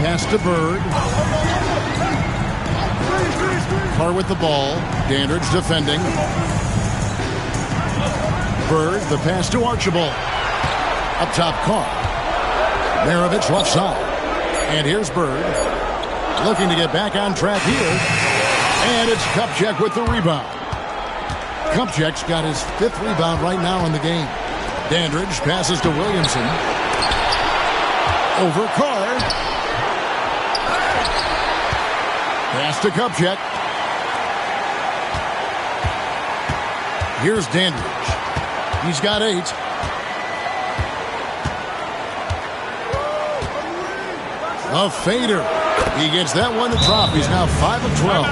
Pass to Bird. Carr with the ball. Dandridge defending. Bird, the pass to Archibald. Up top, Carr. Maravich left side. And here's Bird. Looking to get back on track here. And it's Kupchak with the rebound. Kupchak's got his 5th rebound right now in the game. Dandridge passes to Williamson. Over Carr. Pass to Kupchak. Here's Dandridge. He's got 8. A fader. He gets that one to drop. He's now 5 of 12.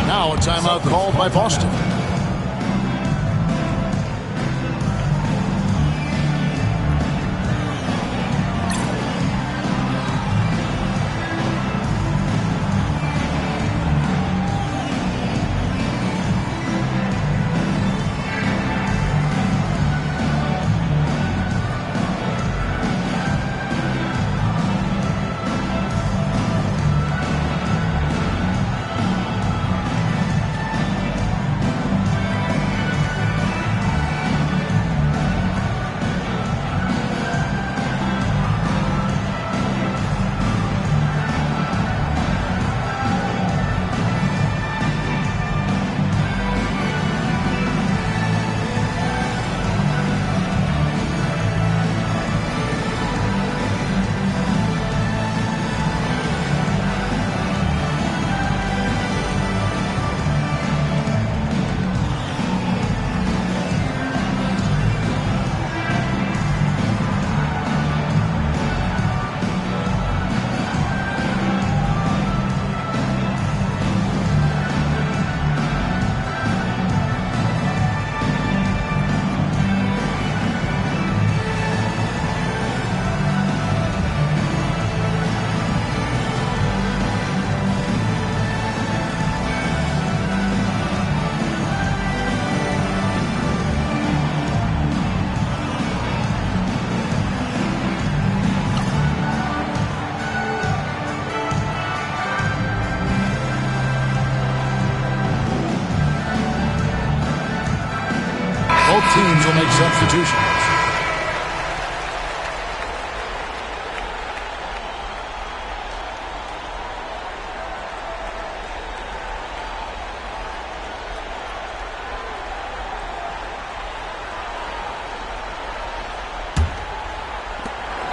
Now a timeout called by Boston. Both teams will make substitutions.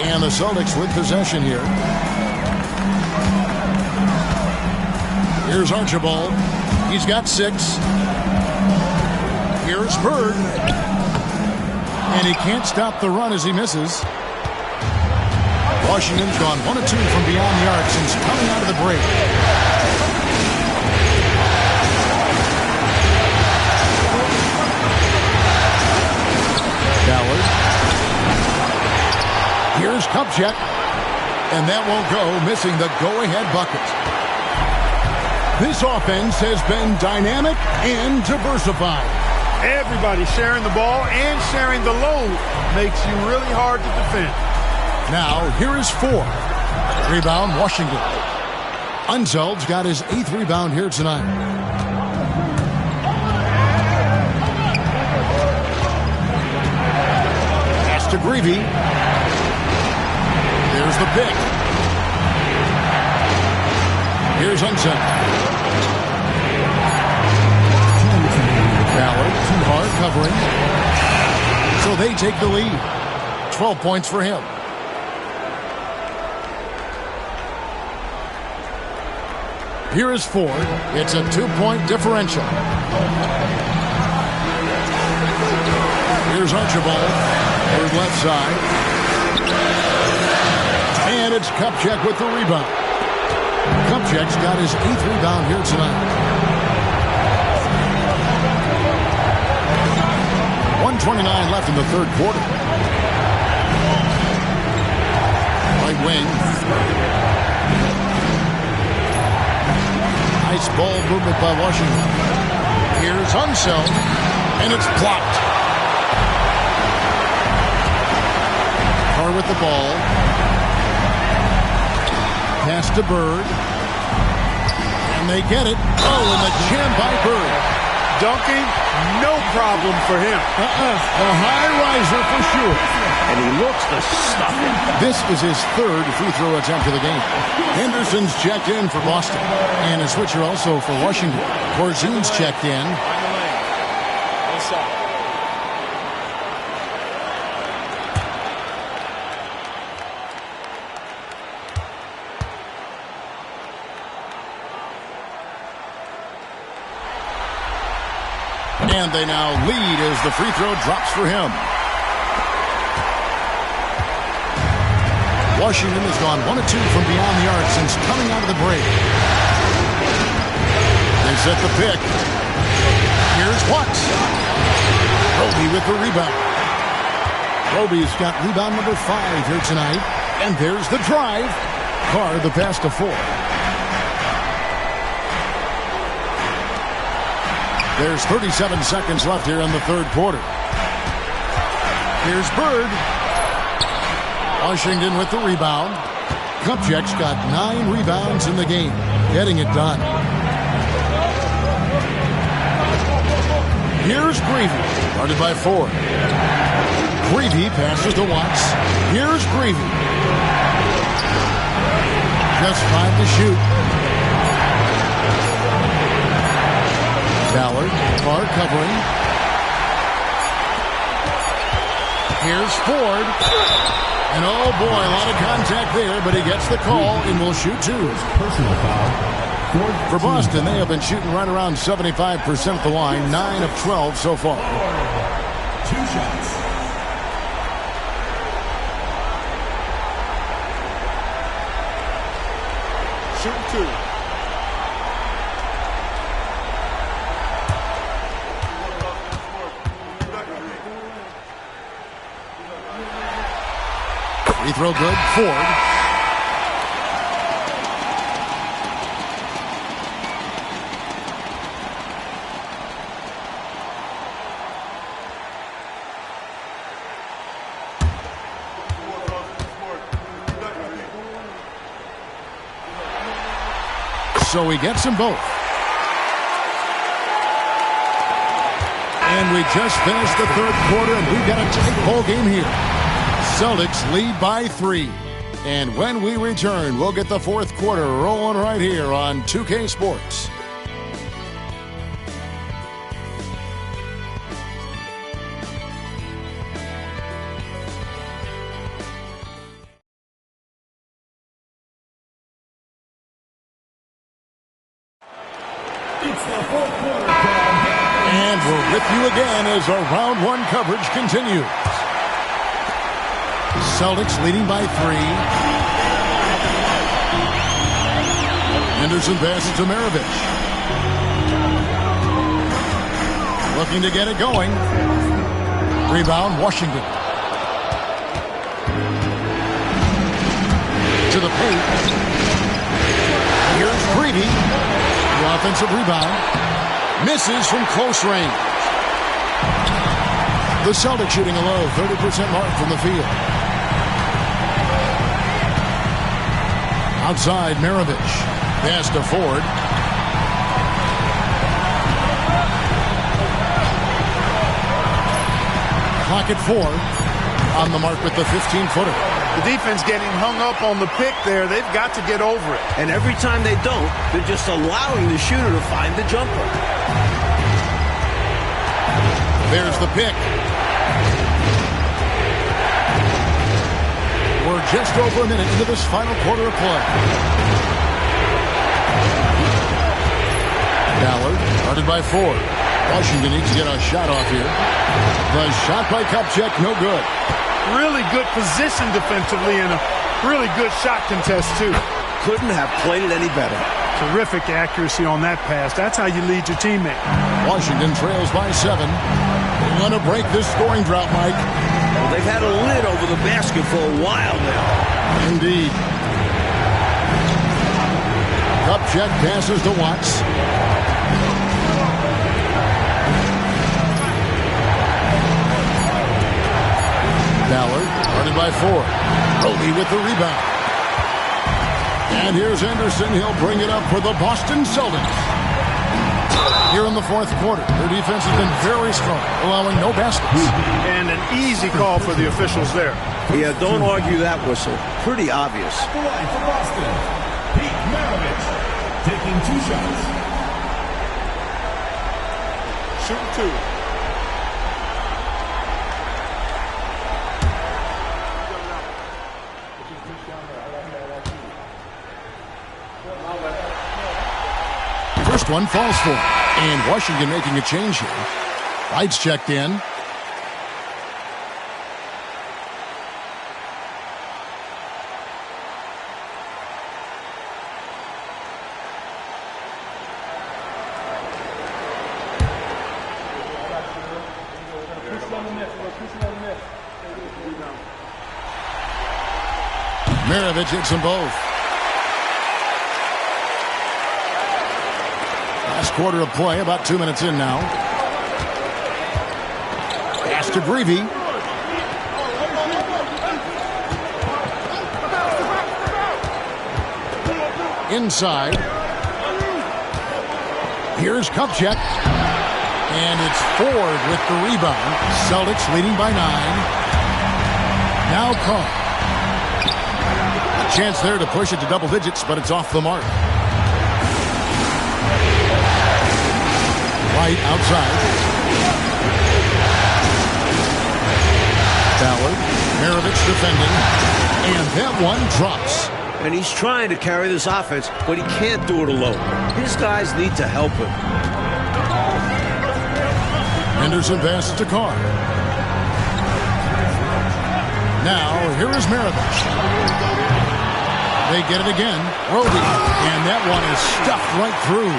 And the Celtics with possession here. Here's Archibald. He's got 6. Here's Bird. And he can't stop the run as he misses. Washington's gone 1 of 2 from beyond the arc since coming out of the break. Ballard. Here's Kupchak. And that won't go, missing the go-ahead bucket. This offense has been dynamic and diversified. Everybody sharing the ball and sharing the load makes you really hard to defend. Now, here is 4. Rebound, Washington. Unzeld's got his 8th rebound here tonight. Pass to Greavy. There's the pick. Here's Unzeld. Ballard, too hard, covering. So they take the lead. 12 points for him. Here is 4. It's a 2-point differential. Here's Archibald. Third left side. And it's Kupchak with the rebound. Kupchak's got his 8th rebound here tonight. 1:29 left in the third quarter. Right wing. Nice ball movement by Washington. Here's Unseld, and it's blocked. Carr with the ball. Pass to Bird. And they get it. Oh, and the jam by Bird. Dunking, no problem for him. A high riser for sure. And he looks to stuff it. This is his third free throw attempt of the game. Henderson's checked in for Boston. And a switcher also for Washington. Corzine's checked in. Inside. And they now lead as the free throw drops for him. Washington has gone 1 of 2 from beyond the arc since coming out of the break. They set the pick. Here's Watts. Roby with the rebound. Roby's got rebound number 5 here tonight. And there's the drive. Carr the pass to 4. There's 37 seconds left here in the third quarter. Here's Bird. Washington with the rebound. Kupchak's got 9 rebounds in the game, getting it done. Here's Greavy, guarded by 4. Greavy passes to Watts. Here's Greavy. Just 5 to shoot. Ballard, Carr covering. Here's Ford. And oh boy, a lot of contact there, but he gets the call and will shoot 2. Personal foul. For Boston, they have been shooting right around 75% at the line, 9 of 12 so far. 2 shots. Shooting 2. Free throw good. Ford. So he gets them both. And we just finished the third quarter, and we've got a tight ball game here. Celtics lead by 3. And when we return, we'll get the fourth quarter rolling right here on 2K Sports. It's the fourth quarter. And we're with you again as our round 1 coverage continues. Celtics leading by 3. Henderson passes to Maravich. Looking to get it going. Rebound, Washington. To the paint. Here's Greavy. The offensive rebound. Misses from close range. The Celtics shooting a low 30% mark from the field. Outside, Maravich. Pass to Ford. Clock at 4. On the mark with the 15-footer. The defense getting hung up on the pick there. They've got to get over it. And every time they don't, they're just allowing the shooter to find the jumper. There's the pick. We're just over a minute into this final quarter of play. Ballard, guarded by 4. Washington needs to get a shot off here. The shot by Kupchak, no good. Really good position defensively and a really good shot contest, too. Couldn't have played it any better. Terrific accuracy on that pass. That's how you lead your teammate. Washington trails by 7. They want to break this scoring drought, Mike. Well, they've had a lid over the basket for a while now. Indeed. Kupchak passes to Watts. Ballard, guarded by 4. Roby with the rebound. And here's Anderson. He'll bring it up for the Boston Celtics. Here in the fourth quarter, their defense has been very strong, allowing no baskets. And an easy call for the officials there. Yeah, don't argue that whistle. Pretty obvious. At the line for Boston, Pete Maravich taking 2 shots. Shooting 2. First one falls for him. And Washington making a change here. Lights checked in. Maravich hits them both. Last quarter of play, about 2 minutes in now. Pass to Greavy. Inside. Here's Kupchak. And it's Ford with the rebound. Celtics leading by 9. Now Carr. A chance there to push it to double digits, but it's off the mark. Right outside. Ballard. Maravich defending. And that one drops. And he's trying to carry this offense, but he can't do it alone. His guys need to help him. Henderson passes to Carr. Now, here is Maravich. They get it again. Roby. And that one is stuffed right through.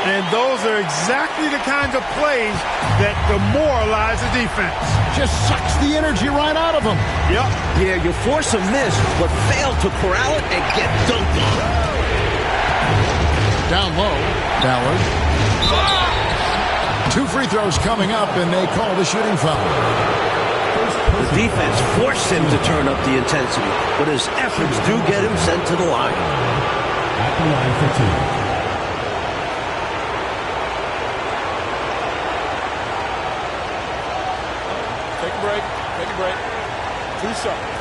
And those are exactly the kinds of plays that demoralize the defense. Just sucks the energy right out of them. Yep. Yeah, you force a miss, but fail to corral it and get dunked on. Down low. Ballard. 2 free throws coming up, and they call the shooting foul. The defense forced him to turn up the intensity, but his efforts do get him sent to the line. At the line for 2. Take a break. 2 shots.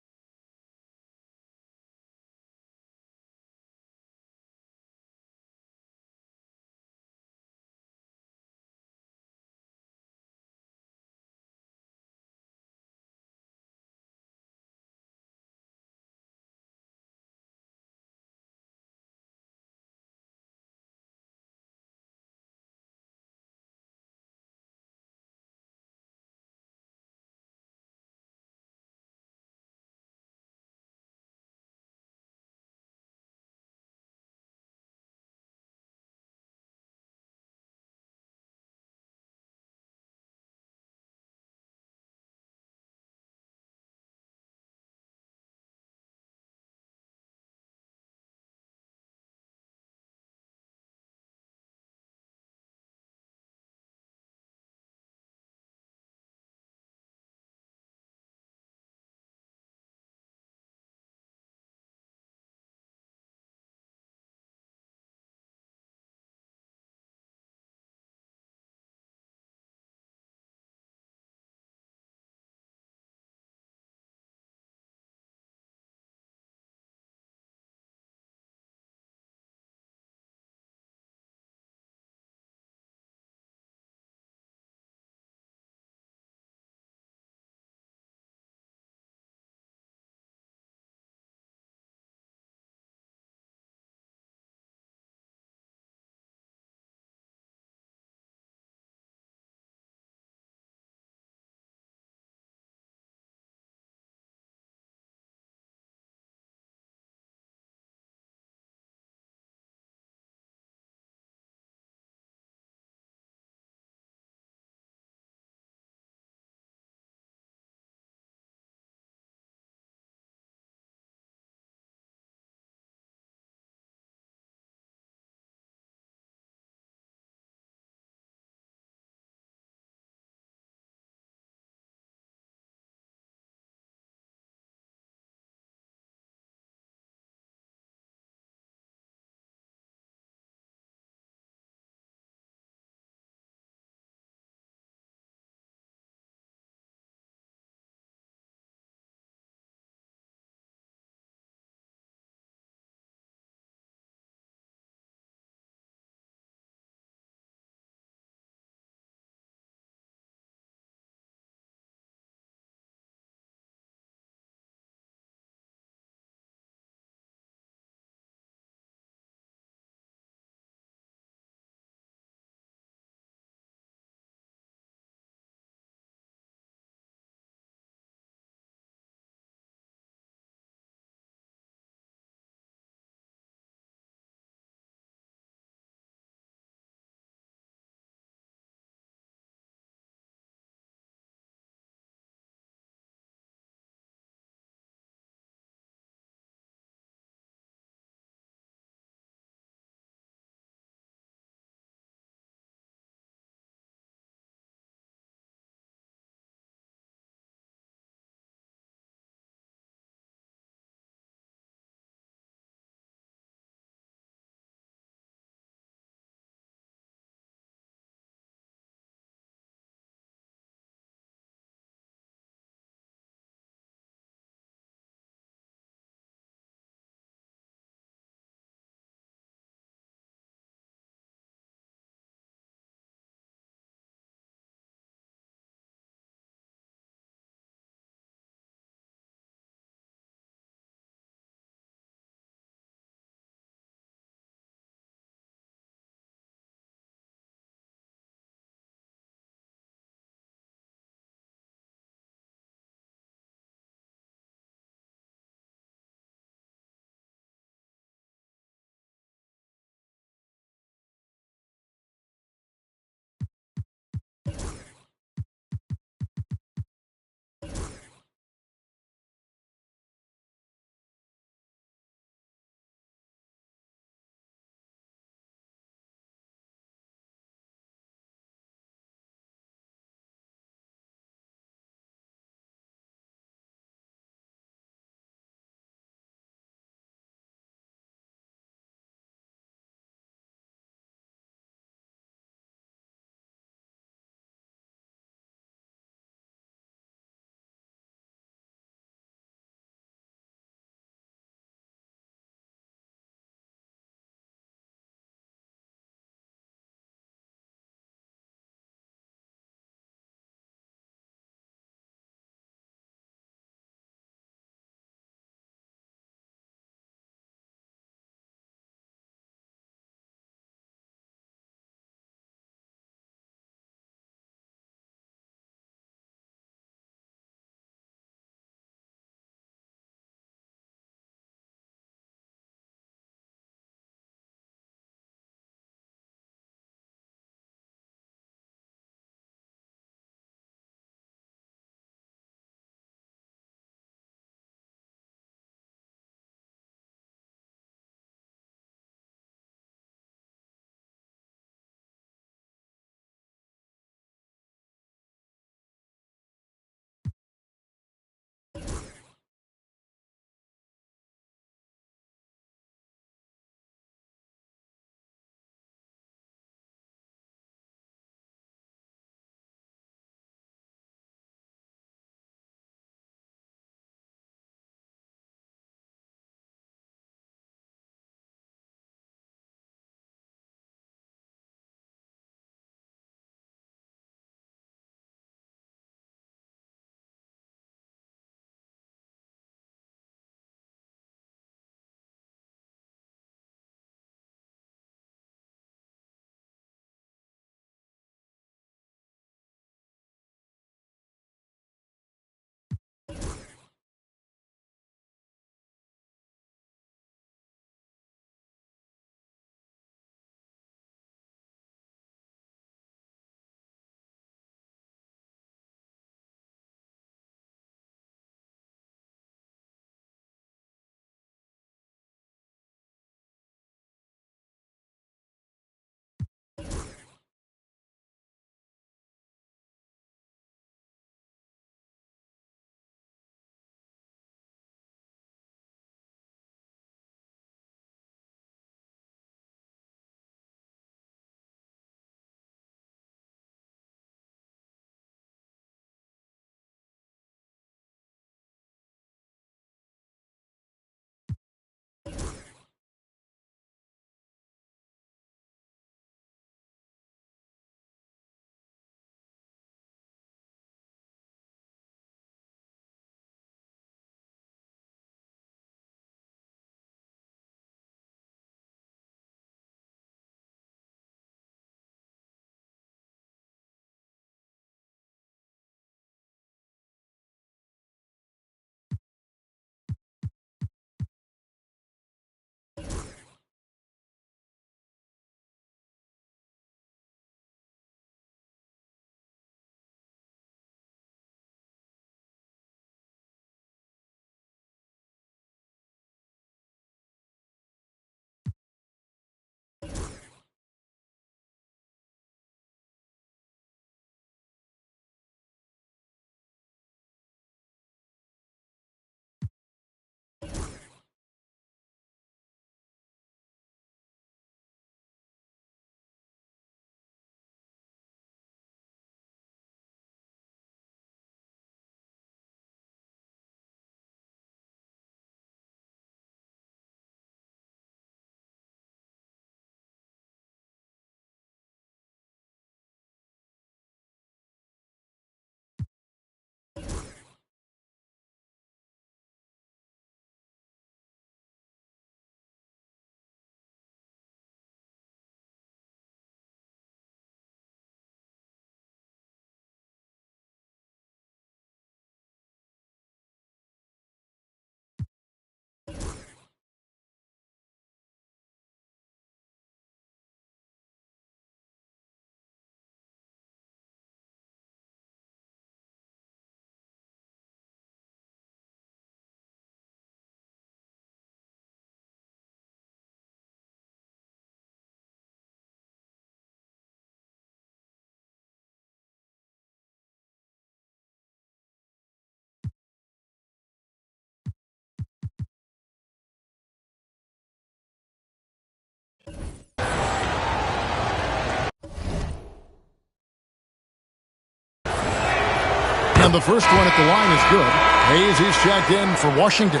And the first one at the line is good. Hayes is checked in for Washington.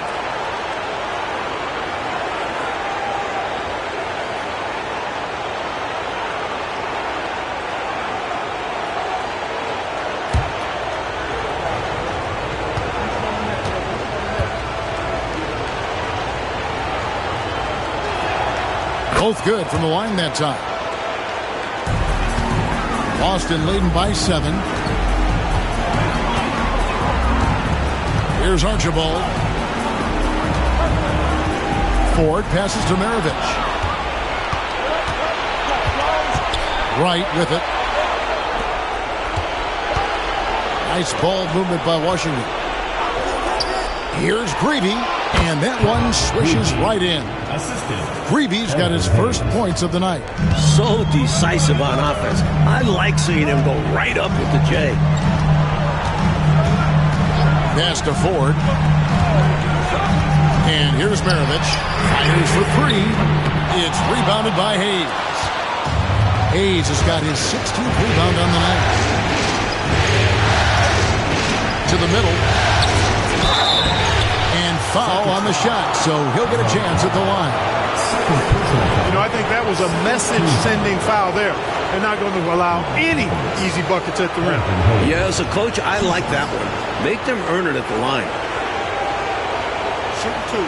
Both good from the line that time. Boston leading by 7. Here's Archibald. Ford passes to Maravich. Wright with it. Nice ball movement by Washington. Here's Greavy, and that one swishes right in. Greavy's got his first points of the night. So decisive on offense. I like seeing him go right up with the J. Pass to Ford. And here's Maravich. Fires for 3. It's rebounded by Hayes. Hayes has got his 16th rebound on the night. To the middle. And foul on the shot, so he'll get a chance at the line. You know, I think that was a message-sending foul there. They're not going to allow any easy buckets at the rim. Yeah, as a coach, I like that one. Make them earn it at the line. Shoot 2.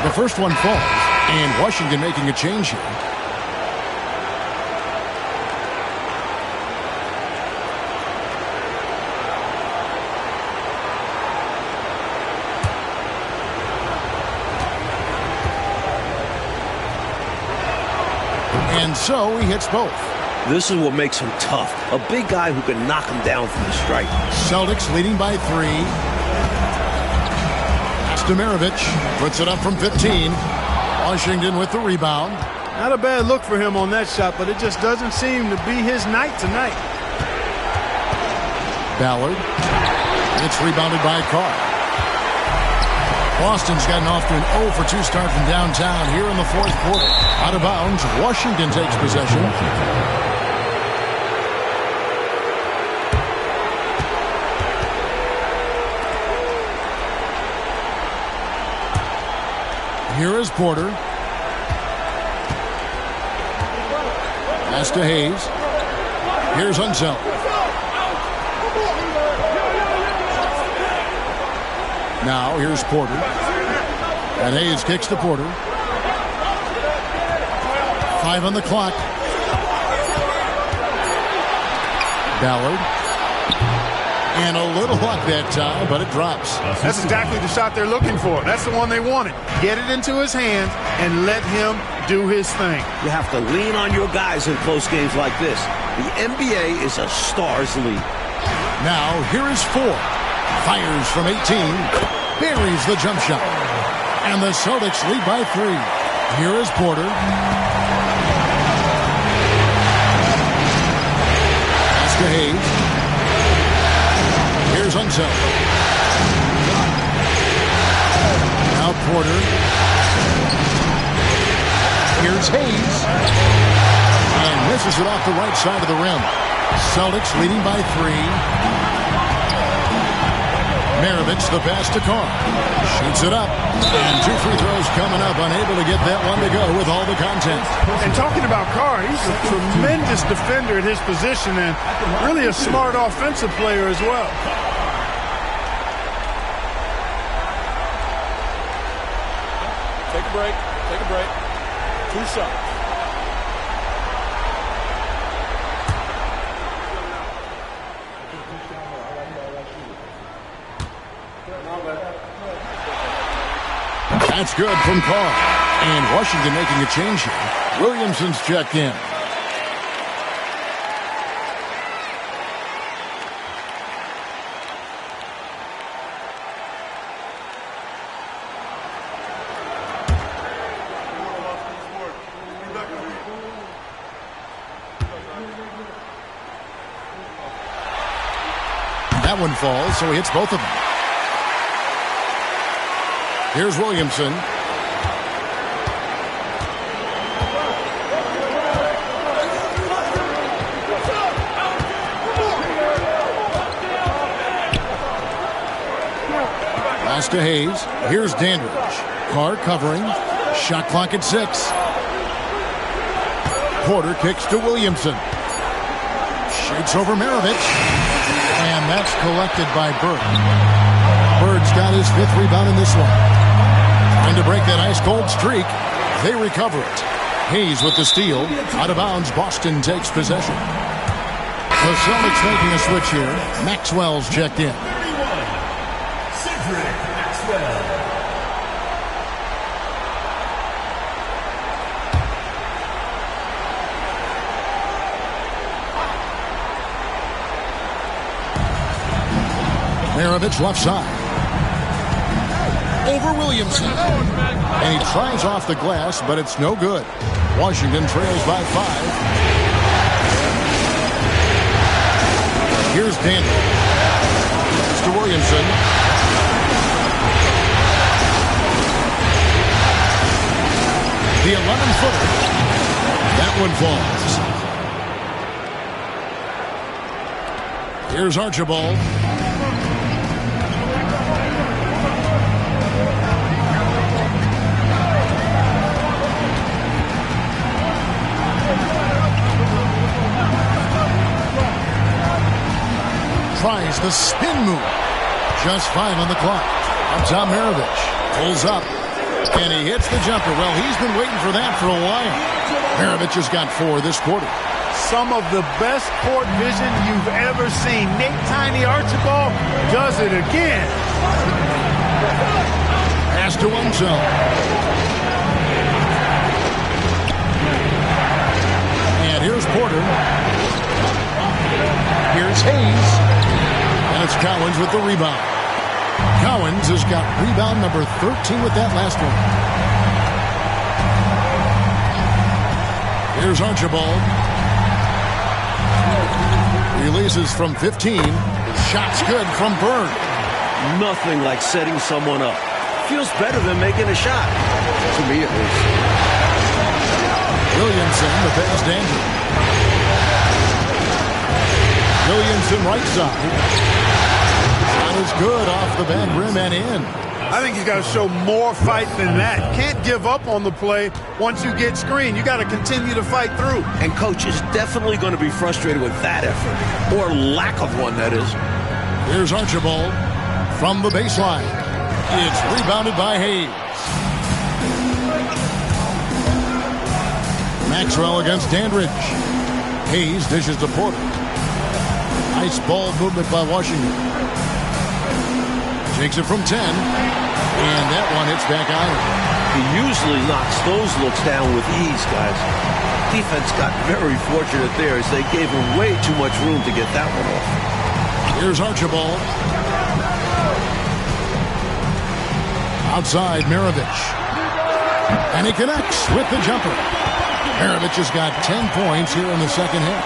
The first one falls, and Washington making a change here. And so he hits both. This is what makes him tough. A big guy who can knock him down from the strike. Celtics leading by 3. That's to Maravich. Puts it up from 15. Washington with the rebound. Not a bad look for him on that shot, but it just doesn't seem to be his night tonight. Ballard. It's rebounded by Carr. Boston's gotten off to an 0 for 2 start from downtown here in the fourth quarter. Out of bounds, Washington takes possession. Here is Porter. Pass to Hayes. Here's Unseld. Now here's Porter. And Hayes kicks to Porter. 5 on the clock. Ballard. And a little luck that time, but it drops. That's exactly the shot they're looking for. That's the one they wanted. Get it into his hand and let him do his thing. You have to lean on your guys in close games like this. The NBA is a stars league. Now here is Ford. Fires from 18. Buries the jump shot. And the Celtics lead by 3. Here is Porter. Pass to Hayes. Here's Unseld. Now Porter. Here's Hayes. And misses it off the right side of the rim. Celtics leading by 3. Maravich, the pass to Carr. Shoots it up. And 2 free throws coming up. Unable to get that one to go with all the content. And talking about Carr, he's a tremendous defender at his position and really a smart offensive player as well. Take a break. Take a break. 2 shots. That's good from Carr. And Washington making a change here. Williamson's checked in. That one falls, so he hits both of them. Here's Williamson. Pass to Hayes. Here's Dandridge. Carr covering. Shot clock at 6. Porter kicks to Williamson. Shoots over Maravich. And that's collected by Bird. Bird's got his 5th rebound in this one. Trying to break that ice-cold streak. They recover it. Hayes with the steal. Out of bounds, Boston takes possession. The Celtics making a switch here. Maxwell's checked in. Maravich left side. Over Williamson. And he tries off the glass, but it's no good. Washington trails by 5. Here's Dandridge. To Williamson. The 11-footer. That one falls. Here's Archibald. Tries the spin move. Just 5 on the clock. Up top, Maravich pulls up, and he hits the jumper. Well, he's been waiting for that for a while. Maravich has got 4 this quarter. Some of the best court vision you've ever seen. Nate Tiny Archibald does it again. Pass to Wenzel. And here's Porter. Here's Hayes. And it's Cowens with the rebound. Cowens has got rebound number 13 with that last one. Here's Archibald. Releases from 15. Shot's good from Bird. Nothing like setting someone up. Feels better than making a shot. To me, at least. Williamson, the pass to Andrew. Williamson right side. Shot is good off the back rim and in. I think he's got to show more fight than that. Can't give up on the play once you get screened. You got to continue to fight through. And coach is definitely going to be frustrated with that effort. Or lack of one, that is. Here's Archibald from the baseline. It's rebounded by Hayes. Maxwell against Dandridge. Hayes dishes to Porter. Nice ball movement by Washington. Takes it from 10. And that one hits back iron. He usually knocks those looks down with ease, guys. Defense got very fortunate there as they gave him way too much room to get that one off. Here's Archibald. Outside, Maravich. And he connects with the jumper. Maravich has got 10 points here in the second half.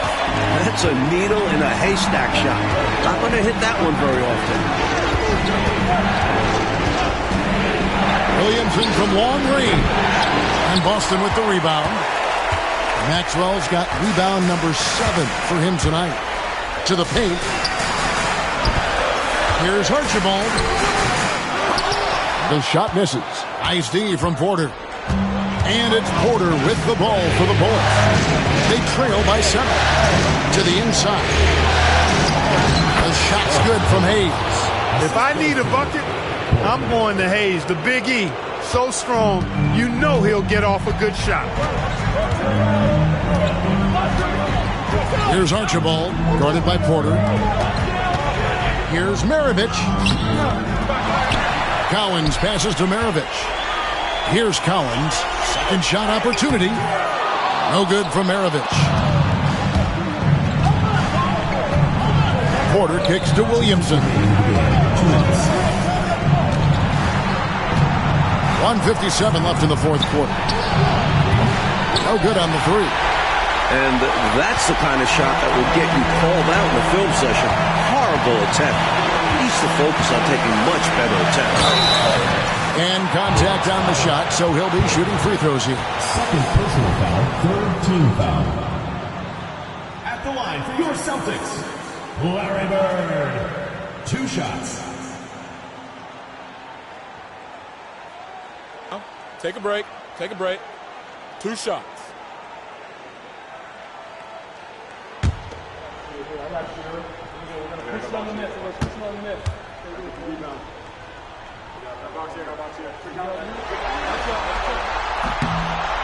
That's a needle in a haystack shot. Not going to hit that one very often. Williamson from long range. And Boston with the rebound. Maxwell's got rebound number 7 for him tonight. To the paint. Here's Archibald. The shot misses. Nice D from Porter. And it's Porter with the ball for the Bullets. They trail by 7. To the inside. The shot's good from Hayes. If I need a bucket, I'm going to Hayes, the Big E. So strong, you know he'll get off a good shot. Here's Archibald, guarded by Porter. Here's Maravich. Cowens passes to Maravich. Here's Cowens. Second shot opportunity. No good from Maravich. Porter kicks to Williamson. 1:57 left in the fourth quarter. No good on the 3. And that's the kind of shot that will get you called out in the film session. Horrible attempt. Needs to focus on taking much better attempts. And contact on the shot, so he'll be shooting free throws here. Second personal foul, third team foul. At the line for your Celtics, Larry Bird. 2 shots. Take a break. Take a break. 2 shots.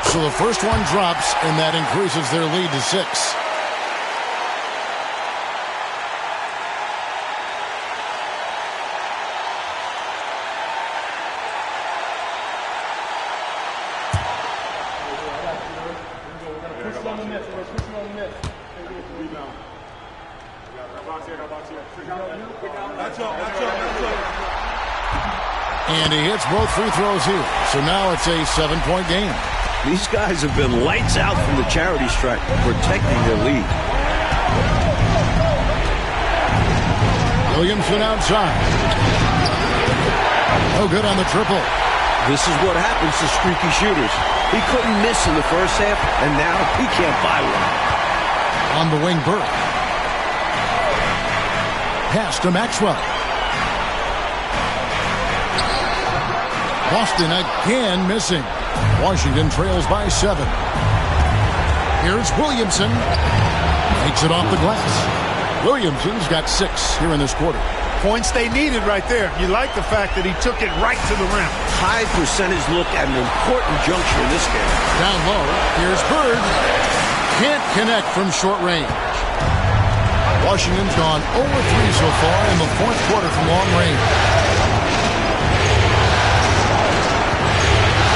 So the first one drops, and that increases their lead to 6. And he hits both free throws here. So now it's a 7-point game. These guys have been lights out from the charity stripe, protecting their lead. Williamson outside. No good on the triple. This is what happens to streaky shooters. He couldn't miss in the first half, and now he can't buy one. On the wing, Burke. Pass to Maxwell. Boston again missing. Washington trails by 7. Here's Williamson. Takes it off the glass. Williamson's got 6 here in this quarter. Points they needed right there. You like the fact that he took it right to the rim. High percentage look at an important juncture in this game. Down low, here's Bird. Can't connect from short range. Washington's gone 0-3 so far in the 4th quarter from long range.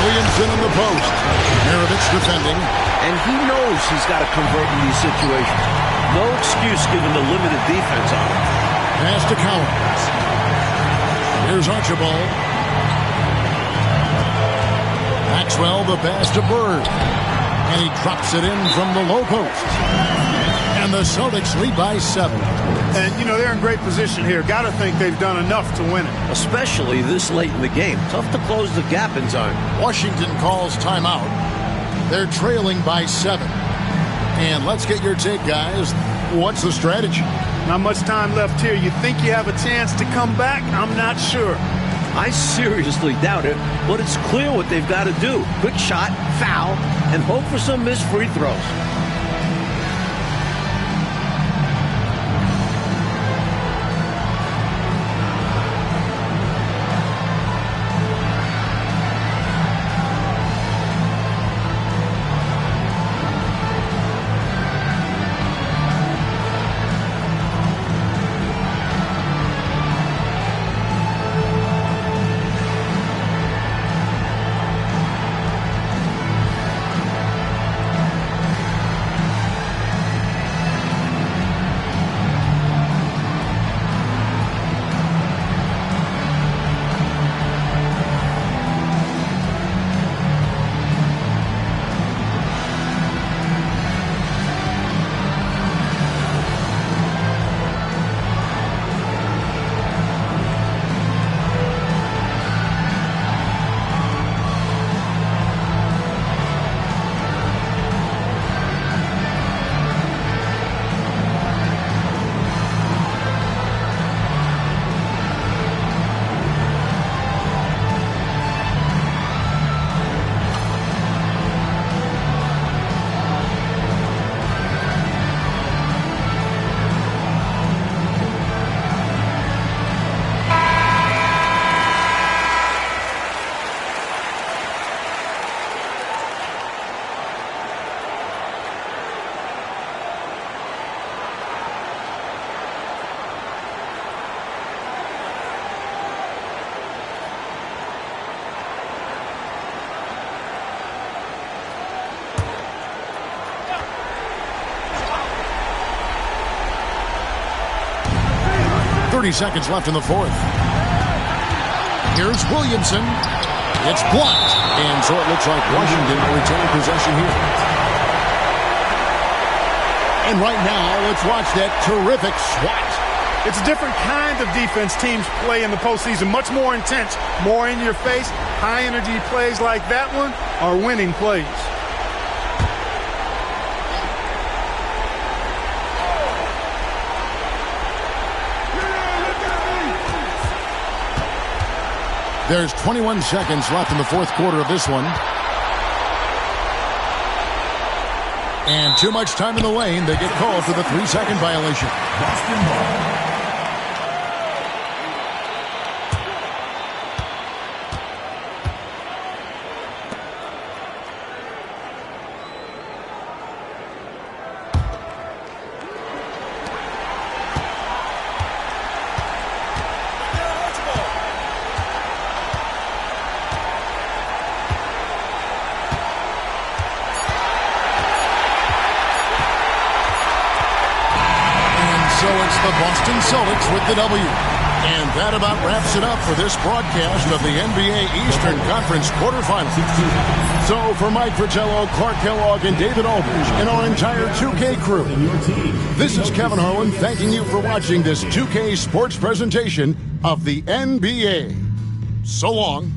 Williamson in the post. Maravich defending. And he knows he's got to convert in these situations. No excuse given the limited defense on him. Pass to Collins. Here's Archibald. Maxwell, the pass to Bird. And he drops it in from the low post. And the Celtics lead by 7. And, you know, they're in great position here. Got to think they've done enough to win it. Especially this late in the game. Tough to close the gap in time. Washington calls timeout. They're trailing by 7. And let's get your take, guys. What's the strategy? Not much time left here. You think you have a chance to come back? I'm not sure. I seriously doubt it, but it's clear what they've got to do. Quick shot, foul, and hope for some missed free throws. Seconds left in the 4th. Here's Williamson. It's blocked. And so it looks like Washington will retain possession here. And right now, let's watch that terrific swat. It's a different kind of defense teams play in the postseason, much more intense, more in your face. High-energy plays like that one are winning plays. There's 21 seconds left in the fourth quarter of this one. And too much time in the lane. They get called for the 3-second violation. Boston ball. The Boston Celtics with the W. And that about wraps it up for this broadcast of the NBA Eastern Conference quarterfinals. So for Mike Fratello, Clark Kellogg, and David Aldridge, and our entire 2K crew, this is Kevin Harlan thanking you for watching this 2K sports presentation of the NBA. So long.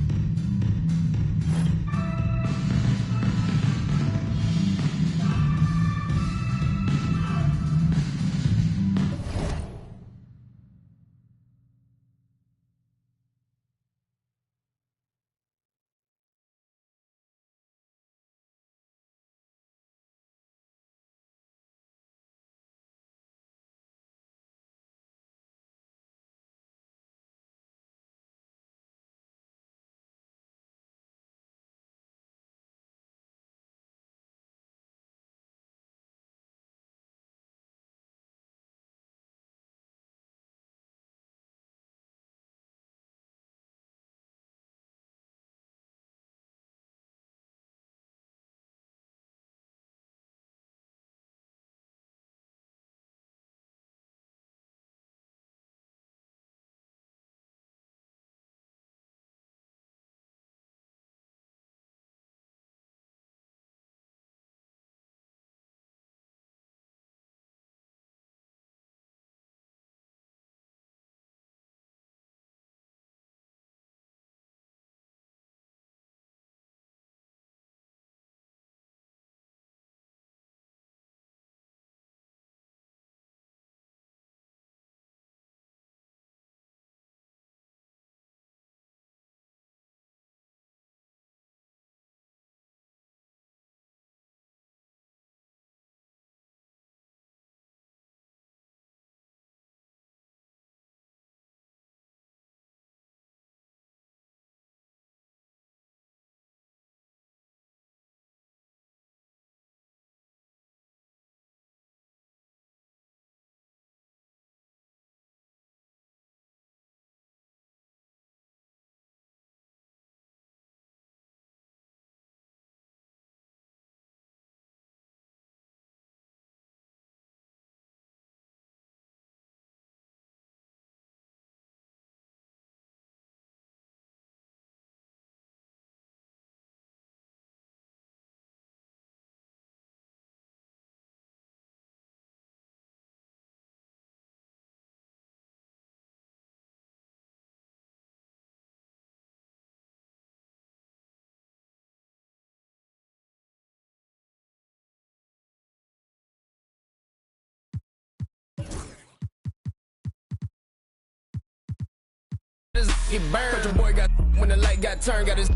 Get burned. But your boy got when the light got turned. Got his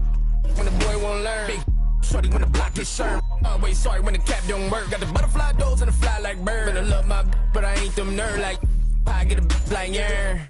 when the boy won't learn. Big shorty when the block gets served. Always sorry when the cap don't work. Got the butterfly doors and the fly like bird. And I love my but I ain't them nerd like I get a like yeah.